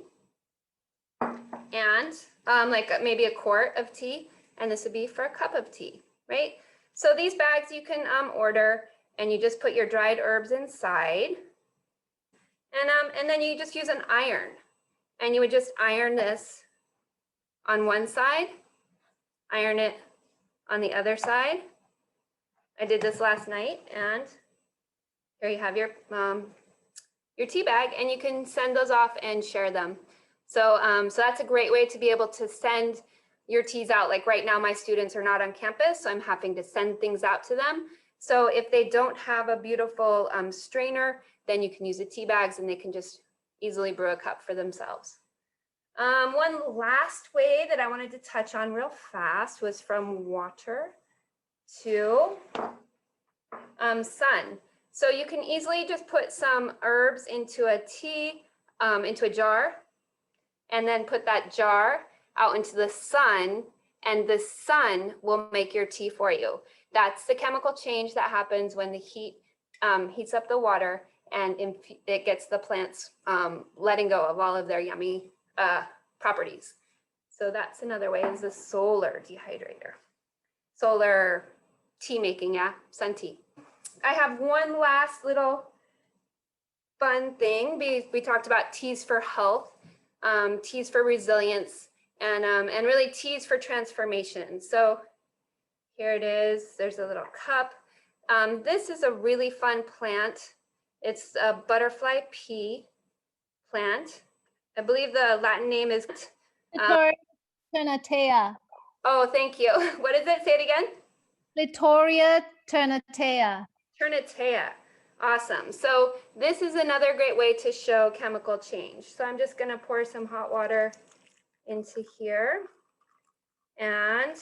and like maybe a quart of tea. And this would be for a cup of tea, right? So these bags you can order, and you just put your dried herbs inside. And then you just use an iron, and you would just iron this on one side, iron it on the other side. I did this last night, and here you have your tea bag, and you can send those off and share them. So, so that's a great way to be able to send your teas out. Like right now, my students are not on campus, so I'm having to send things out to them. So if they don't have a beautiful strainer, then you can use the tea bags, and they can just easily brew a cup for themselves. One last way that I wanted to touch on real fast was from water to sun. So you can easily just put some herbs into a tea, into a jar, and then put that jar out into the sun, and the sun will make your tea for you. That's the chemical change that happens when the heat heats up the water, and it gets the plants letting go of all of their yummy properties. So that's another way, is the solar dehydrator. Solar tea making, yeah, sun tea. I have one last little fun thing. We talked about teas for health, teas for resilience, and really teas for transformation. So here it is. There's a little cup. This is a really fun plant. It's a butterfly pea plant. I believe the Latin name is Littoria ternatea. Oh, thank you. What is it? Say it again. Littoria ternatea. Ternatea. Awesome. So this is another great way to show chemical change. So I'm just going to pour some hot water into here. And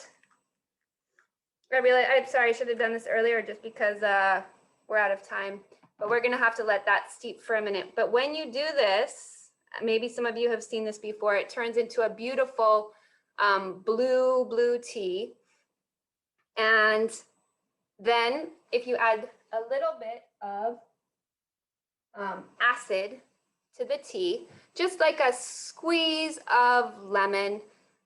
I'm sorry, I should have done this earlier just because we're out of time. But we're going to have to let that steep for a minute. But when you do this, maybe some of you have seen this before, it turns into a beautiful blue tea. And then if you add a little bit of acid to the tea, just like a squeeze of lemon,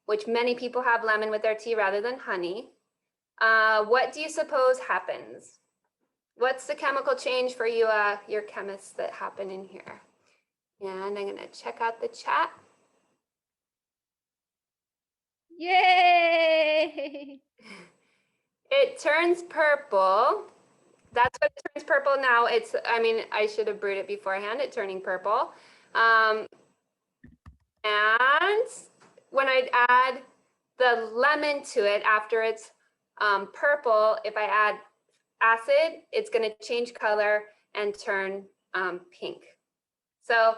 which many people have lemon with their tea rather than honey, what do you suppose happens? What's the chemical change for you, your chemists, that happen in here? And I'm going to check out the chat. Yay! It turns purple. That's what turns purple now. I mean, I should have brewed it beforehand. It's turning purple. And when I add the lemon to it after it's purple, if I add acid, it's going to change color and turn pink. So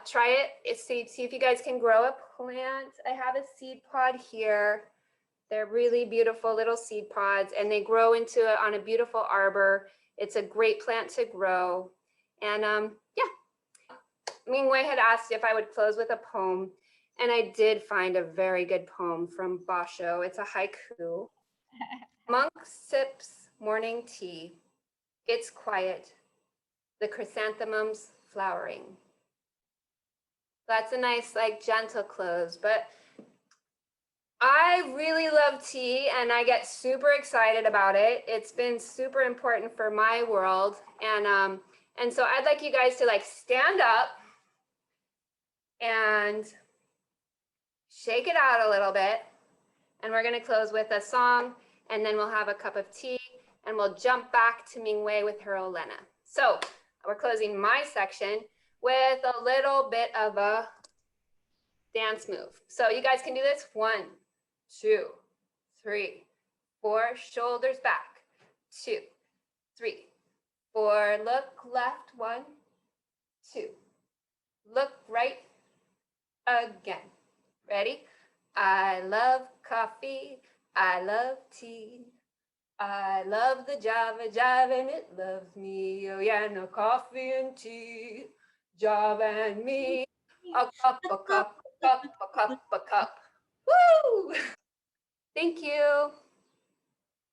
try it. See if you guys can grow a plant. I have a seed pod here. They're really beautiful little seed pods, and they grow on a beautiful arbor. It's a great plant to grow. And yeah, Mingwei had asked if I would close with a poem, and I did find a very good poem from Basho. It's a haiku. Monk sips morning tea. It's quiet. The chrysanthemums flowering. That's a nice, like, gentle close, but I really love tea, and I get super excited about it. It's been super important for my world. And so I'd like you guys to like stand up and shake it out a little bit. And we're going to close with a song, and then we'll have a cup of tea, and we'll jump back to Mingwei with her Olena. So we're closing my section with a little bit of a dance move. So you guys can do this. 1, 2, 3, 4, shoulders back. 2, 3, 4, look left. 1, 2, look right again. Ready? I love coffee. I love tea. I love the Java, Java and it loves me. Oh yeah, no coffee and tea. Java and me. A cup, a cup, a cup, a cup, a cup. Woo! Thank you.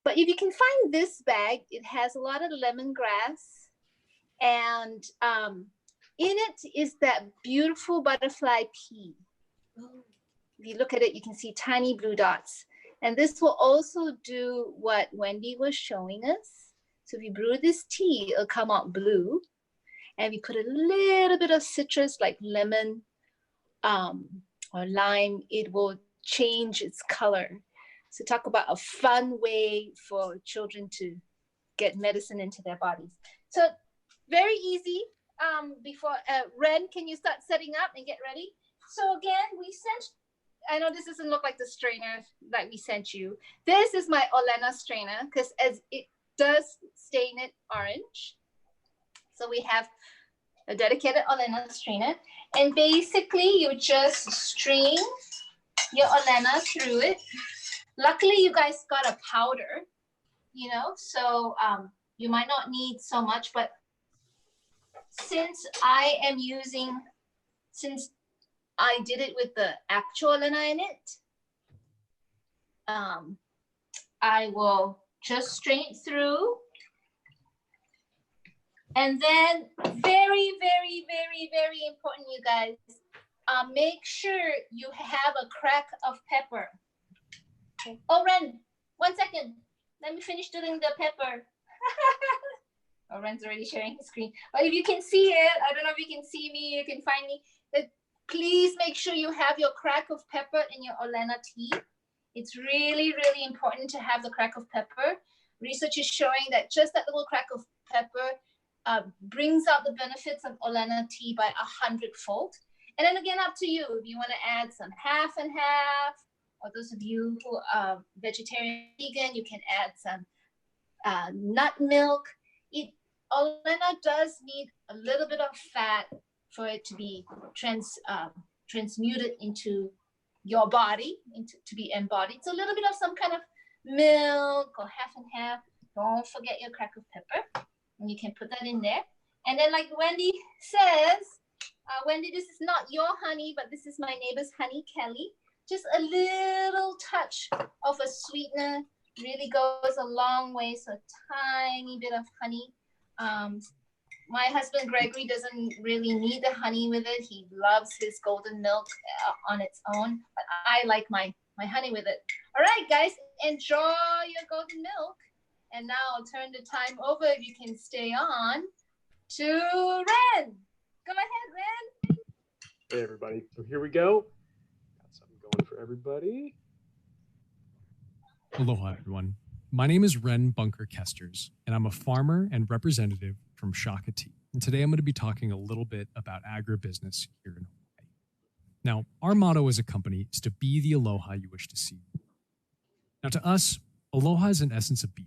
But if you can find this bag, it has a lot of lemongrass, and in it is that beautiful butterfly pea. If you look at it, you can see tiny blue dots. And this will also do what Wendy was showing us. So if you brew this tea, it'll come out blue. And we put a little bit of citrus like lemon or lime, it will change its color. So talk about a fun way for children to get medicine into their bodies. So very easy. Before Ren, can you start setting up and get ready? So again, we sent, I know this doesn't look like the strainer that we sent you. This is my Olena strainer because as it does stain it orange. So we have a dedicated Olena strainer. And basically you just strain your Olena through it. Luckily you guys got a powder, you know, so you might not need so much, but since I did it with the actual Olena in it, I will just strain it through. And then very, very, very, very important, you guys, make sure you have a crack of pepper. Okay. Oh, Ren, 1 second. Let me finish doing the pepper. Oh, Ren's already sharing his screen. But if you can see it, I don't know if you can see me, you can find me. But please make sure you have your crack of pepper in your Olena tea. It's really, really important to have the crack of pepper. Research is showing that just that little crack of pepper brings out the benefits of Olena tea by 100-fold. And then again, up to you. If you want to add some half and half, or those of you who are vegetarian, vegan, you can add some nut milk. Olena does need a little bit of fat for it to be transmuted into your body, to be embodied. So a little bit of some kind of milk or half and half. Don't forget your crack of pepper. And you can put that in there. And then like Wendy says, Wendy, this is not your honey, but this is my neighbor's honey, Kelly. Just a little touch of a sweetener really goes a long way. So a tiny bit of honey. My husband Gregory doesn't really need the honey with it. He loves his golden milk on its own, but I like my honey with it. All right, guys, enjoy your golden milk. And now I'll turn the time over, if you can stay on, to Ren. Go ahead, Ren. Hey, everybody. So here we go. Got something going for everybody. Aloha, everyone. My name is Ren Bunker Kesters, and I'm a farmer and representative from Shaka Tea. And today I'm going to be talking a little bit about agribusiness here in Hawaii. Now, our motto as a company is to be the aloha you wish to see. Now, to us, aloha is an essence of being.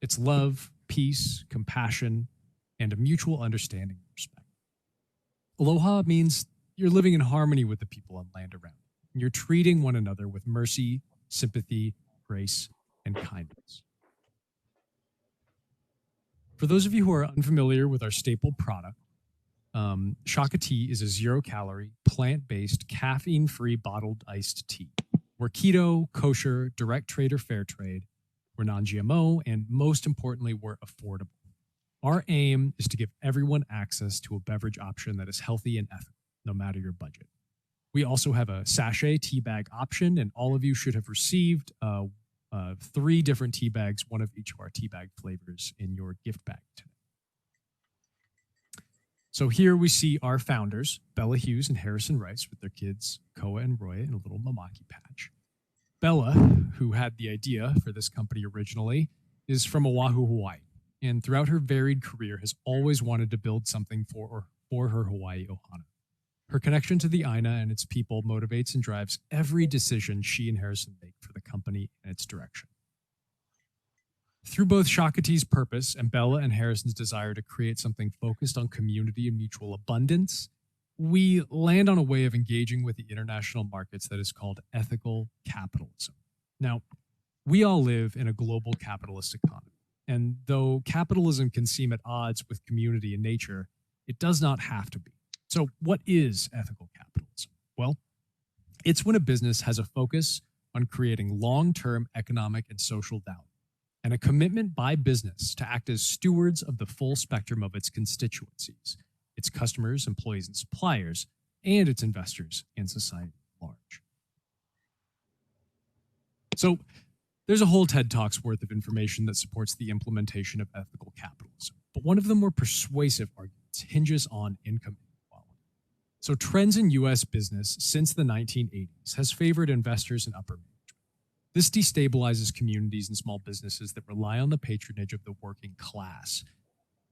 It's love, peace, compassion, and a mutual understanding and respect. Aloha means you're living in harmony with the people on land around you. And you're treating one another with mercy, sympathy, grace, and kindness. For those of you who are unfamiliar with our staple product, Shaka Tea is a 0-calorie, plant-based, caffeine-free bottled iced tea. We're keto, kosher, direct trade or fair trade. We're non-GMO, and most importantly, we're affordable. Our aim is to give everyone access to a beverage option that is healthy and ethical, no matter your budget. We also have a sachet tea bag option, and all of you should have received 3 different tea bags, one of each of our tea bag flavors in your gift bag today. So here we see our founders, Bella Hughes and Harrison Rice, with their kids, Koa and Roya, in a little Mamaki patch. Bella, who had the idea for this company originally, is from Oahu, Hawaii, and throughout her varied career has always wanted to build something for her Hawaii ohana. Her connection to the Aina and its people motivates and drives every decision she and Harrison make for the company and its direction. Through both Shaka Tea's purpose and Bella and Harrison's desire to create something focused on community and mutual abundance, we land on a way of engaging with the international markets that is called ethical capitalism. Now, We all live in a global capitalist economy. And though capitalism can seem at odds with community and nature, it does not have to be. So, what is ethical capitalism? Well, it's when a business has a focus on creating long-term economic and social value, and a commitment by business to act as stewards of the full spectrum of its constituencies, its customers, employees, and suppliers, and its investors and society at large. So there's a whole TED Talks worth of information that supports the implementation of ethical capitalism, but one of the more persuasive arguments hinges on income inequality. So trends in US business since the 1980s has favored investors and upper management. This destabilizes communities and small businesses that rely on the patronage of the working class.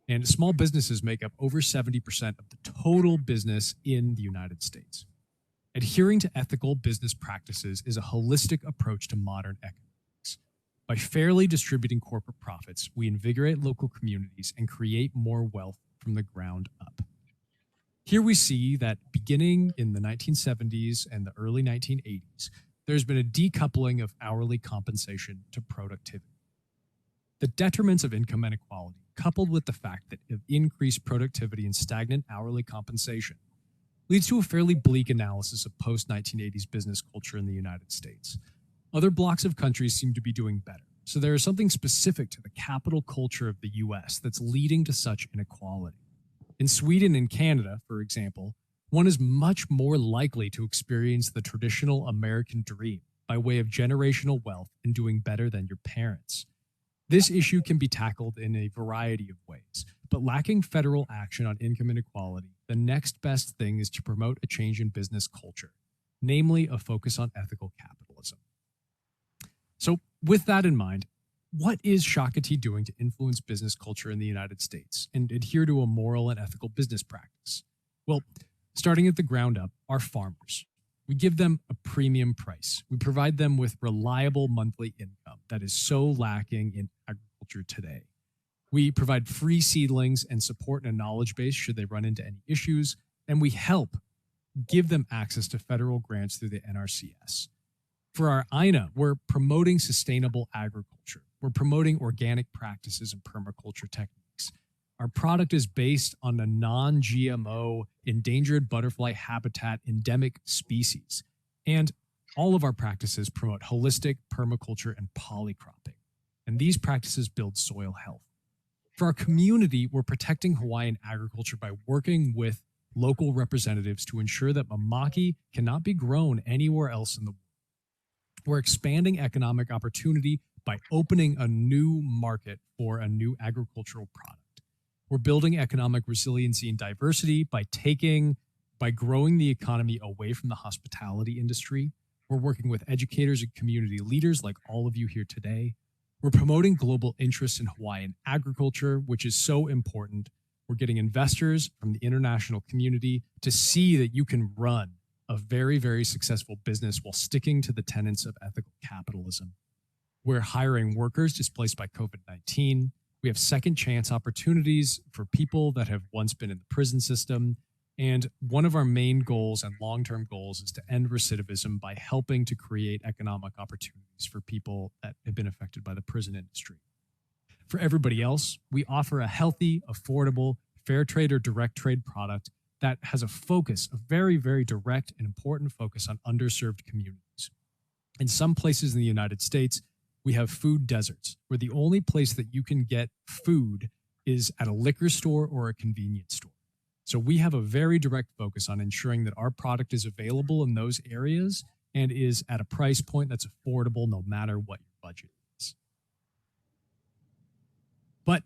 And small businesses make up over 70% of the total business in the United States. Adhering to ethical business practices is a holistic approach to modern economics. By fairly distributing corporate profits, we invigorate local communities and create more wealth from the ground up. Here we see that beginning in the 1970s and the early 1980s, there's been a decoupling of hourly compensation to productivity. The detriments of income inequality, coupled with the fact that of increased productivity and stagnant hourly compensation, leads to a fairly bleak analysis of post-1980s business culture in the United States. Other blocks of countries seem to be doing better, so there is something specific to the capital culture of the US that's leading to such inequality. In Sweden and Canada, for example, one is much more likely to experience the traditional American dream by way of generational wealth and doing better than your parents. This issue can be tackled in a variety of ways, but lacking federal action on income inequality, the next best thing is to promote a change in business culture, namely a focus on ethical capitalism. So with that in mind, what is Shakti doing to influence business culture in the United States and adhere to a moral and ethical business practice? Well, starting at the ground up, our farmers. We give them a premium price. We provide them with reliable monthly income that is so lacking in agriculture today. We provide free seedlings and support and a knowledge base should they run into any issues, and we help give them access to federal grants through the NRCS. For our INA, we're promoting sustainable agriculture. We're promoting organic practices and permaculture techniques. Our product is based on a non-GMO endangered butterfly habitat endemic species. And all of our practices promote holistic permaculture and polycropping. And these practices build soil health. For our community, we're protecting Hawaiian agriculture by working with local representatives to ensure that mamaki cannot be grown anywhere else in the world. We're expanding economic opportunity by opening a new market for a new agricultural product. We're building economic resiliency and diversity by growing the economy away from the hospitality industry. We're working with educators and community leaders like all of you here today. We're promoting global interest in Hawaiian agriculture, which is so important. We're getting investors from the international community to see that you can run a very, very successful business while sticking to the tenets of ethical capitalism. We're hiring workers displaced by COVID-19. We have second chance opportunities for people that have once been in the prison system. And one of our main goals and long-term goals is to end recidivism by helping to create economic opportunities for people that have been affected by the prison industry. For everybody else, we offer a healthy, affordable, fair trade or direct trade product that has a focus, a very, very direct and important focus on underserved communities. In some places in the United States, we have food deserts where the only place that you can get food is at a liquor store or a convenience store. So we have a very direct focus on ensuring that our product is available in those areas and is at a price point that's affordable no matter what your budget is. But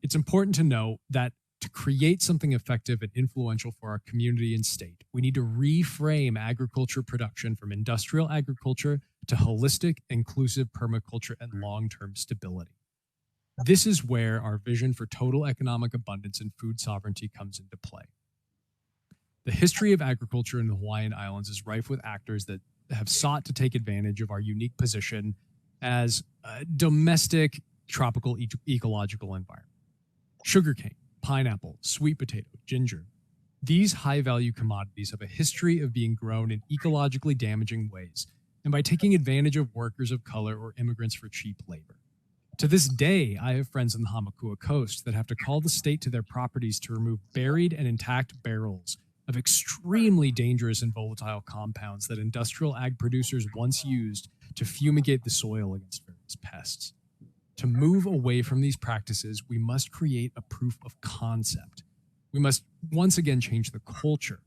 it's important to know that to create something effective and influential for our community and state, we need to reframe agriculture production from industrial agriculture to holistic, inclusive permaculture and long-term stability. This is where our vision for total economic abundance and food sovereignty comes into play. The history of agriculture in the Hawaiian Islands is rife with actors that have sought to take advantage of our unique position as a domestic tropical ecological environment. Sugarcane, pineapple, sweet potato, ginger. These high-value commodities have a history of being grown in ecologically damaging ways and by taking advantage of workers of color or immigrants for cheap labor. To this day, I have friends on the Hamakua coast that have to call the state to their properties to remove buried and intact barrels of extremely dangerous and volatile compounds that industrial ag producers once used to fumigate the soil against various pests. To move away from these practices, we must create a proof of concept. We must once again change the culture.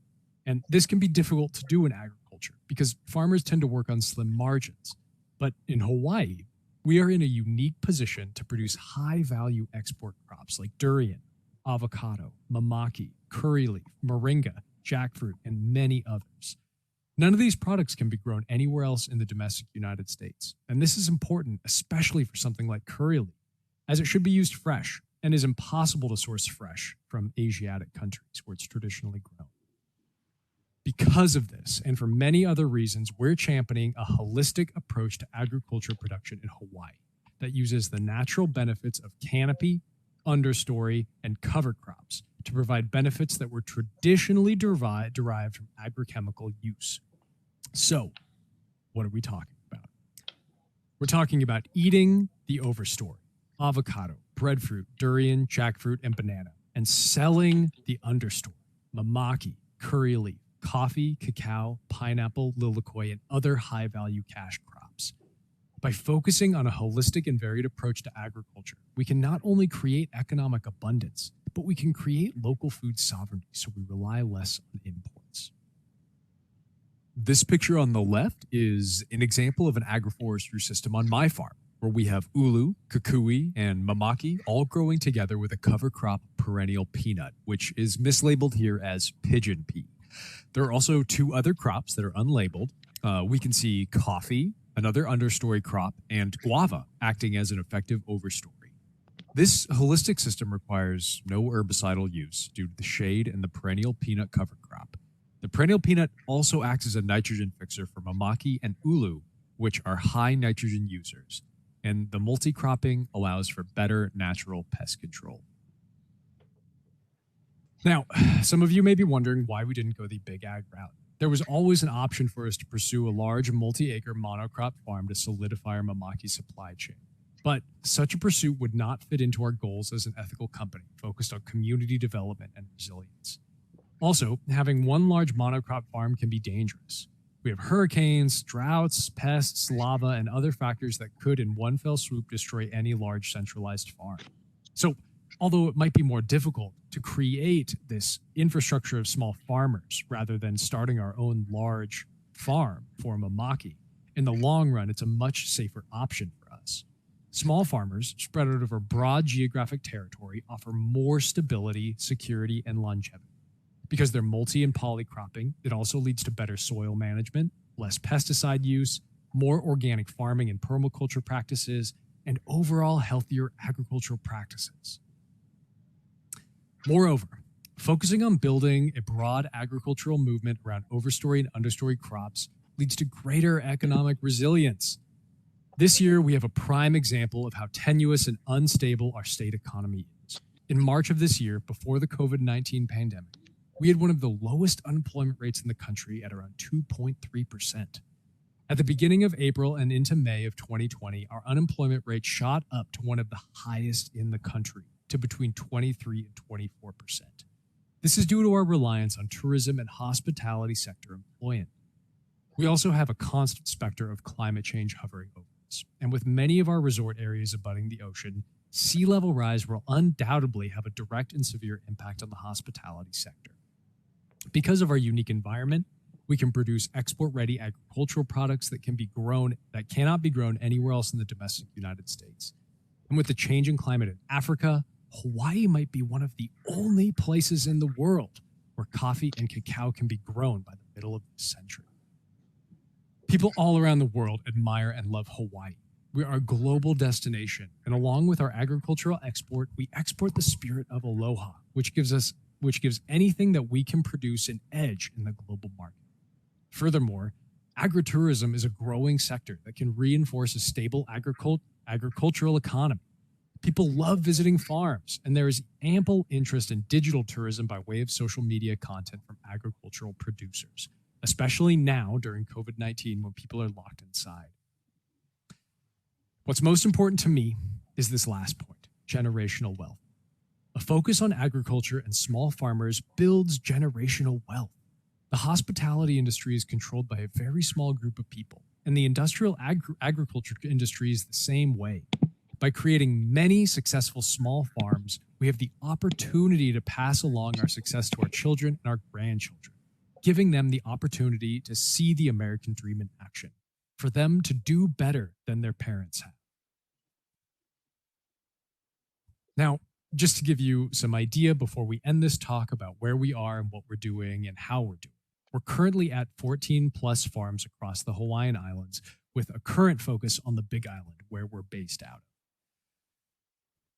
And this can be difficult to do in agriculture because farmers tend to work on slim margins. But in Hawaii, we are in a unique position to produce high-value export crops like durian, avocado, mamaki, curry leaf, moringa, jackfruit, and many others. None of these products can be grown anywhere else in the domestic United States. And this is important, especially for something like curry leaf, as it should be used fresh and is impossible to source fresh from Asiatic countries where it's traditionally grown. Because of this, and for many other reasons, we're championing a holistic approach to agriculture production in Hawaii that uses the natural benefits of canopy, understory, and cover crops to provide benefits that were traditionally derived from agrochemical use. So, what are we talking about? We're talking about eating the overstory, avocado, breadfruit, durian, jackfruit, and banana, and selling the understory, mamaki, curry leaf, coffee, cacao, pineapple, lilikoi, and other high-value cash crops. By focusing on a holistic and varied approach to agriculture, we can not only create economic abundance, but we can create local food sovereignty so we rely less on imports. This picture on the left is an example of an agroforestry system on my farm, where we have ulu, kukui, and mamaki all growing together with a cover crop perennial peanut, which is mislabeled here as pigeon pea. There are also two other crops that are unlabeled. We can see coffee, another understory crop, and guava acting as an effective overstory. This holistic system requires no herbicidal use due to the shade and the perennial peanut cover crop. The perennial peanut also acts as a nitrogen fixer for mamaki and ulu, which are high nitrogen users, and the multi-cropping allows for better natural pest control. Now, some of you may be wondering why we didn't go the big ag route. There was always an option for us to pursue a large multi-acre monocrop farm to solidify our mamaki supply chain. But such a pursuit would not fit into our goals as an ethical company focused on community development and resilience. Also, having one large monocrop farm can be dangerous. We have hurricanes, droughts, pests, lava, and other factors that could in one fell swoop destroy any large centralized farm. So, although it might be more difficult to create this infrastructure of small farmers rather than starting our own large farm for mamaki, in the long run, it's a much safer option for us. Small farmers spread out over broad geographic territory offer more stability, security, and longevity. Because they're multi and polycropping, it also leads to better soil management, less pesticide use, more organic farming and permaculture practices, and overall healthier agricultural practices. Moreover, focusing on building a broad agricultural movement around overstory and understory crops leads to greater economic resilience. This year, we have a prime example of how tenuous and unstable our state economy is. In March of this year, before the COVID-19 pandemic, we had one of the lowest unemployment rates in the country at around 2.3%. At the beginning of April and into May of 2020, our unemployment rate shot up to one of the highest in the country, to between 23 and 24%. This is due to our reliance on tourism and hospitality sector employment. We also have a constant specter of climate change hovering over us, and with many of our resort areas abutting the ocean, sea level rise will undoubtedly have a direct and severe impact on the hospitality sector. Because of our unique environment, we can produce export-ready agricultural products that cannot be grown anywhere else in the domestic United States. And with the changing climate in Africa, Hawaii might be one of the only places in the world where coffee and cacao can be grown by the middle of this century. People all around the world admire and love Hawaii. We are a global destination, and along with our agricultural export, we export the spirit of aloha, which gives anything that we can produce an edge in the global market. Furthermore, agritourism is a growing sector that can reinforce a stable agricultural economy. People love visiting farms, and there is ample interest in digital tourism by way of social media content from agricultural producers, especially now during COVID-19 when people are locked inside. What's most important to me is this last point, generational wealth. A focus on agriculture and small farmers builds generational wealth. The hospitality industry is controlled by a very small group of people, and the industrial agriculture industry is the same way. By creating many successful small farms, we have the opportunity to pass along our success to our children and our grandchildren, giving them the opportunity to see the American dream in action, for them to do better than their parents have. Now, just to give you some idea before we end this talk about where we are and what we're doing and how we're doing, we're currently at 14 plus farms across the Hawaiian Islands with a current focus on the Big Island where we're based out of.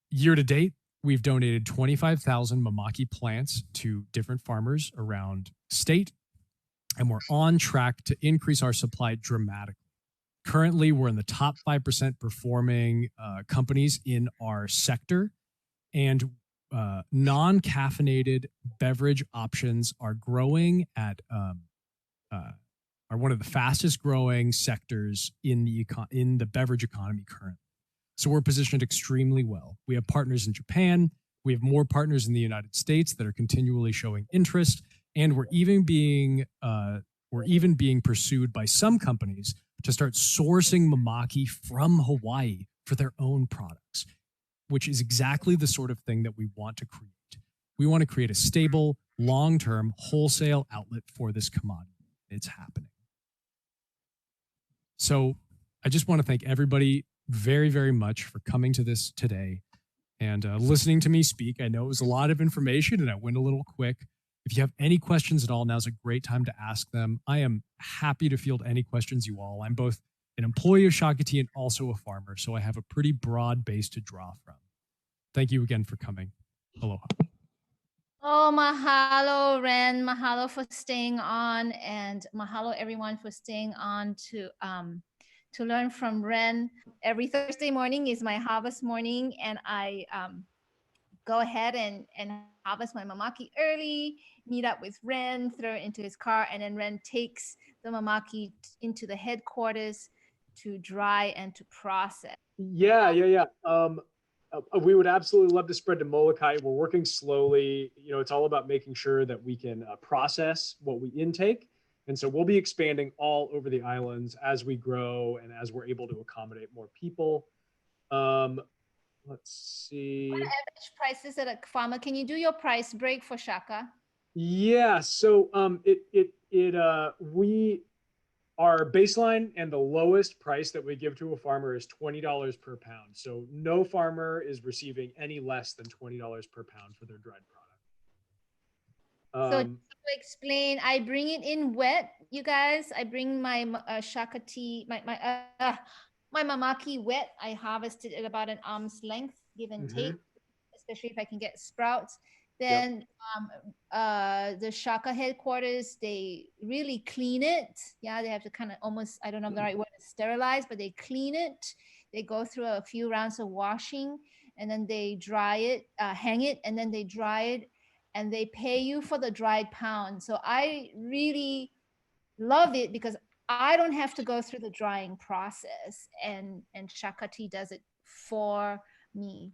Year to date, we've donated 25,000 mamaki plants to different farmers around state, and we're on track to increase our supply dramatically. Currently, we're in the top 5% performing companies in our sector, and non-caffeinated beverage options are growing at are one of the fastest growing sectors in the beverage economy currently. So we're positioned extremely well. We have partners in Japan. We have more partners in the United States that are continually showing interest, and we're even being pursued by some companies to start sourcing mamaki from Hawaii for their own products, which is exactly the sort of thing that we want to create. We want to create a stable, long-term wholesale outlet for this commodity. It's happening. So I just want to thank everybody very, very much for coming to this today and listening to me speak. I know it was a lot of information and I went a little quick. If you have any questions at all, now's a great time to ask them. I am happy to field any questions you all. I'm both an employee of Shaka Tea and also a farmer, so I have a pretty broad base to draw from. Thank you again for coming. Aloha. Oh, mahalo, Ren. Mahalo for staying on, and mahalo everyone for staying on to learn from Ren. Every Thursday morning is my harvest morning, and I go ahead and harvest my mamaki early, meet up with Ren, throw it into his car, and then Ren takes the mamaki into the headquarters to dry and to process. Yeah. We would absolutely love to spread to Molokai. We're working slowly. You know, it's all about making sure that we can process what we intake. And so we'll be expanding all over the islands as we grow and as we're able to accommodate more people. Let's see. What are average prices at a farmer? Can you do your price break for Shaka? Yeah. So our baseline and the lowest price that we give to a farmer is $20 per pound. So no farmer is receiving any less than $20 per pound for their dried product. So to explain, I bring it in wet, you guys. I bring my Shaka Tea, my mamaki wet. I harvest it at about an arm's length, give and take, especially if I can get sprouts. Then the Shaka headquarters, they really clean it. Yeah, they have to kind of almost, I don't know the right word, sterilize, but they clean it. They go through a few rounds of washing, and then they dry it, hang it, and then they dry it, and they pay you for the dried pound. So I really love it because I don't have to go through the drying process, and Shaka Tea does it for me.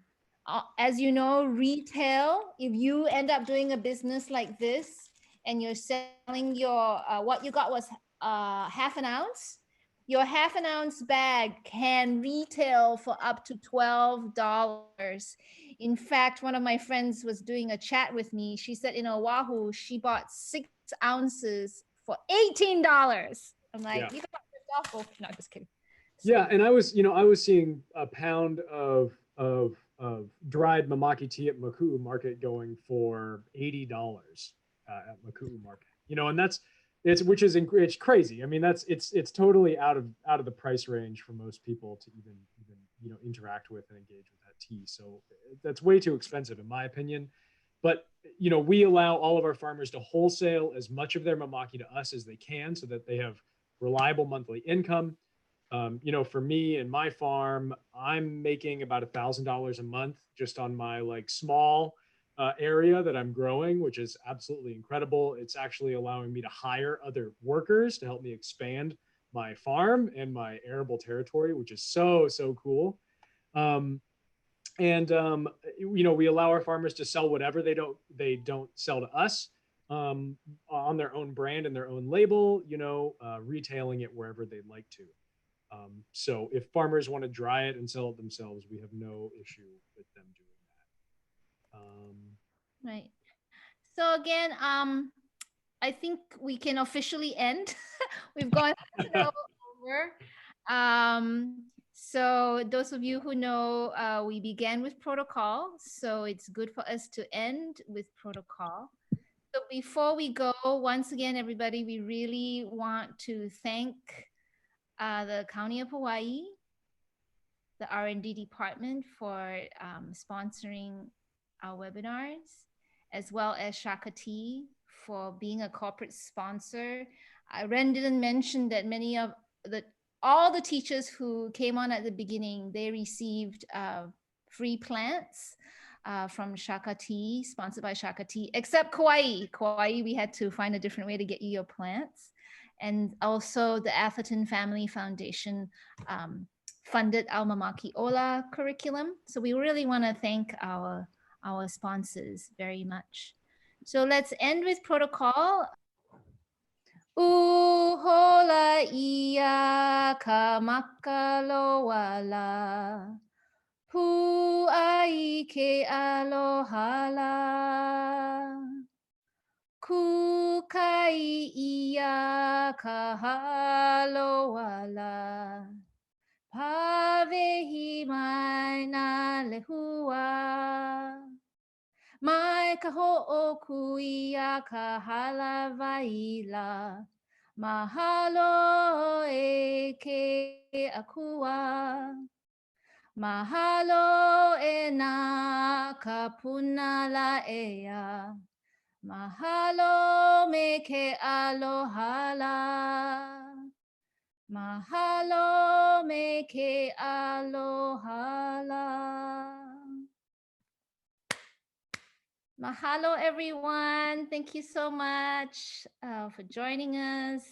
As you know, retail, if you end up doing a business like this and you're selling your, what you got was half an ounce, your half an ounce bag can retail for up to $12. In fact, one of my friends was doing a chat with me. She said in Oahu, she bought 6 ounces for $18. I'm like, you got ripped off. Oh, no, just kidding. Yeah, and I was seeing a pound of dried mamaki tea at Maku'u Market going for $80 at Maku'u Market. You know, and it's crazy. I mean, it's totally out of the price range for most people to even interact with and engage with that tea. So that's way too expensive in my opinion. But we allow all of our farmers to wholesale as much of their mamaki to us as they can, so that they have reliable monthly income. For me and my farm, I'm making about $1,000 a month just on my small area that I'm growing, which is absolutely incredible. It's actually allowing me to hire other workers to help me expand my farm and my arable territory, which is so, so cool. We allow our farmers to sell whatever they don't sell to us, on their own brand and their own label, retailing it wherever they'd like to. So if farmers want to dry it and sell it themselves, we have no issue with them doing that. Right. So again, I think we can officially end. We've gone over. So those of you who know, we began with protocol, so it's good for us to end with protocol. So before we go, once again, everybody, we really want to thank the County of Hawaii, the R&D department for sponsoring our webinars, as well as Shaka Tea for being a corporate sponsor. Ren didn't mention that all the teachers who came on at the beginning, they received free plants from Shaka Tea, sponsored by Shaka Tea, except Kauai. Kauai, we had to find a different way to get you your plants. And also the Atherton Family Foundation funded our Mamaki Ola curriculum. So we really want to thank our sponsors very much. So let's end with protocol. Uhola ia ka makalowala. Pu'ai ke alohala. Kukai ia ka halowala. Pavehi mai na lehua. Mai ka ho'oku ia ka halavaila. Mahalo e ke akua. Mahalo e na ka punala ea. Mahalo me ke alohala. Mahalo me ke alohala. Mahalo, everyone. Thank you so much for joining us.